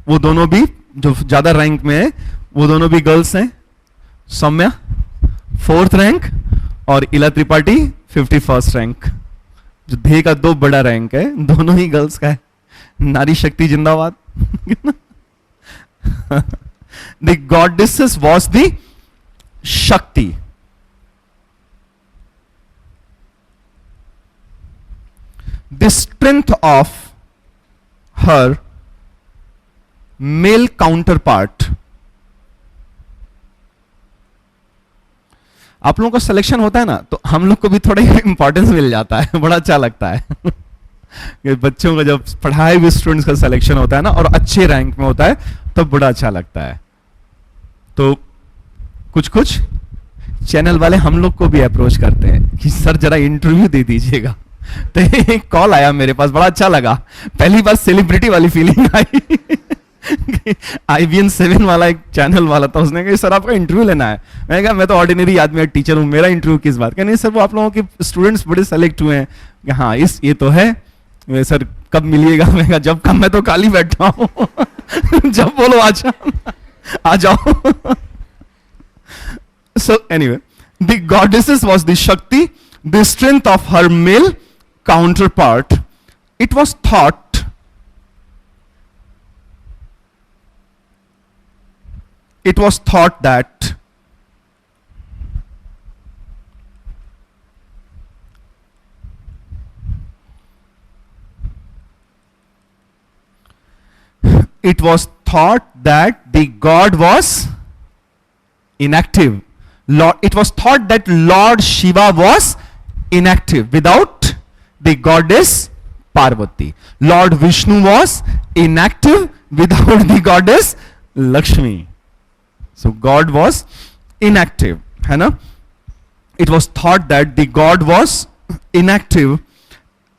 वो दोनों भी, जो ज्यादा रैंक में है वो दोनों भी गर्ल्स हैं. सौम्या 4th रैंक और इला त्रिपाठी 51st रैंक. जो ध्येय का 2 बड़ा रैंक है, दोनों ही गर्ल्स का है. नारी शक्ति जिंदाबाद. The goddesses was the शक्ति. The strength of her male counterpart. आप लोगों का सिलेक्शन होता है ना, तो हम लोग को भी थोड़ा इंपॉर्टेंस मिल जाता है, बड़ा अच्छा लगता है. बच्चों का जब पढ़ाए हुए स्टूडेंट्स का सिलेक्शन होता है ना और अच्छे रैंक में होता है तब बड़ा अच्छा लगता है. तो कुछ कुछ चैनल वाले हम लोग को भी अप्रोच करते हैं कि सर जरा इंटरव्यू दे दीजिएगा. तो एक कॉल आया मेरे पास, बड़ा अच्छा लगा. पहली बार सेलिब्रिटी वाली फीलिंग आई. IBN 7 वाला एक चैनल वाला था, उसने कहा सर आपका इंटरव्यू लेना है. मैंने कहा मैं तो ऑर्डिनरी आदमी, टीचर हूँ, मेरा इंटरव्यू किस बात का. नहीं सर, वो आप लोगों के स्टूडेंट्स बड़े सेलेक्ट हुए हैं. हाँ ये तो है. सर कब मिलिएगा. मैं कहा जब कब, मैं तो खाली बैठा हूँ. जब बोलो आ जाओ. So anyway, the goddesses was the Shakti, the strength of her male counterpart. It was thought that the god was inactive. It was thought that Lord Shiva was inactive without the goddess Parvati. Lord Vishnu was inactive without the goddess Lakshmi. So God was inactive, है ना? It was thought that the God was inactive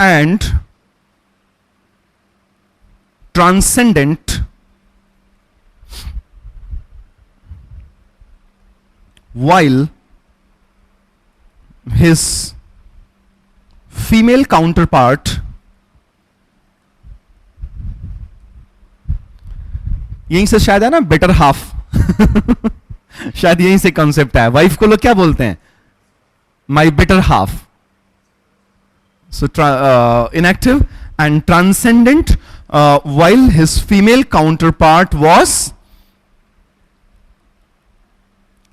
and transcendent while his female counterpart, यहीं से शायद है ना better half. शायद यहीं से कॉन्सेप्ट है. वाइफ को लोग क्या बोलते हैं? माई better half. So inactive and transcendent while his female counterpart was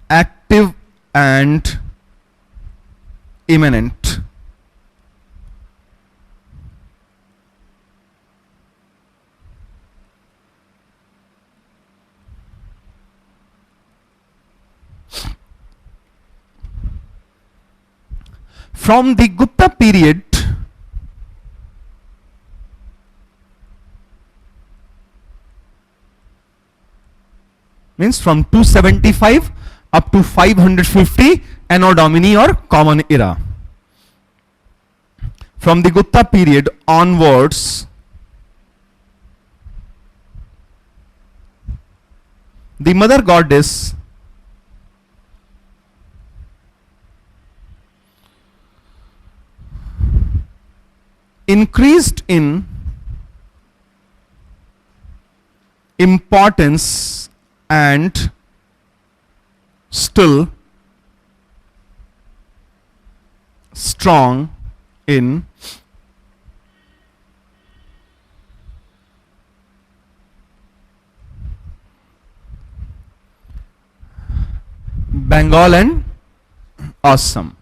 active and immanent. From the Gupta period, means from 275 up to 550 Anno Domini or Common Era. From the Gupta period onwards, the mother goddess increased in importance and still strong in Bengal and Assam.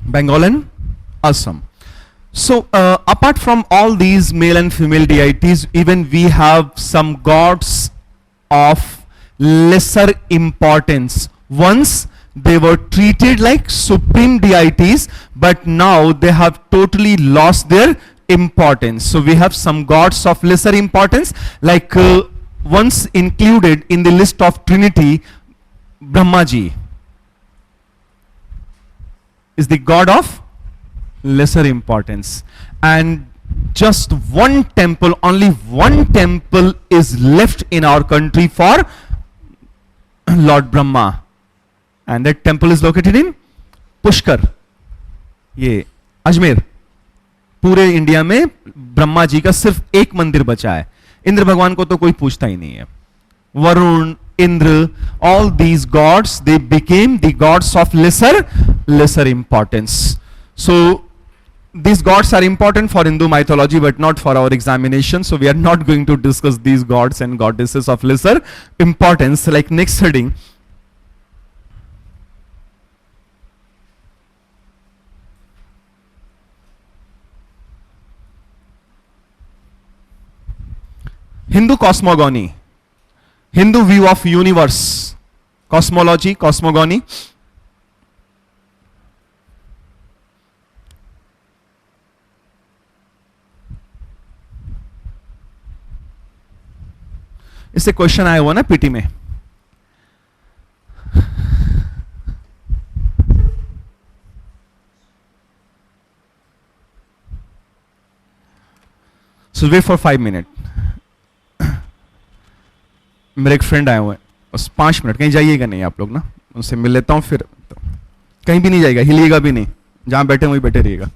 Bengal and Assam. So apart from all these male and female deities, even we have some gods of lesser importance. Once they were treated like supreme deities, but now they have totally lost their importance. So we have some gods of lesser importance, like once included in the list of Trinity, Brahmaji is the god of lesser importance, and just one temple, only one temple is left in our country for Lord Brahma, and that temple is located in Pushkar, ये अजमेर. पूरे India में ब्रह्मा जी का सिर्फ एक मंदिर बचा है. इंद्र भगवान को तो कोई पूछता ही नहीं है. Varun, Indra, all these gods, they became the gods of lesser importance. So these gods are important for Hindu mythology, but not for our examination. So we are not going to discuss these gods and goddesses of lesser importance. Like next heading, Hindu cosmogony, Hindu view of universe, cosmology, cosmogony. इससे question आया हुआ ना PT में. So wait for 5 minutes. मेरे एक friend आए हुए हैं, बस 5 मिनट. कहीं जाइएगा नहीं आप लोग ना, उनसे मिल लेता हूँ, फिर कहीं भी नहीं जाएगा, हिलिएगा भी नहीं, जहां बैठे वहीं बैठे रहिएगा.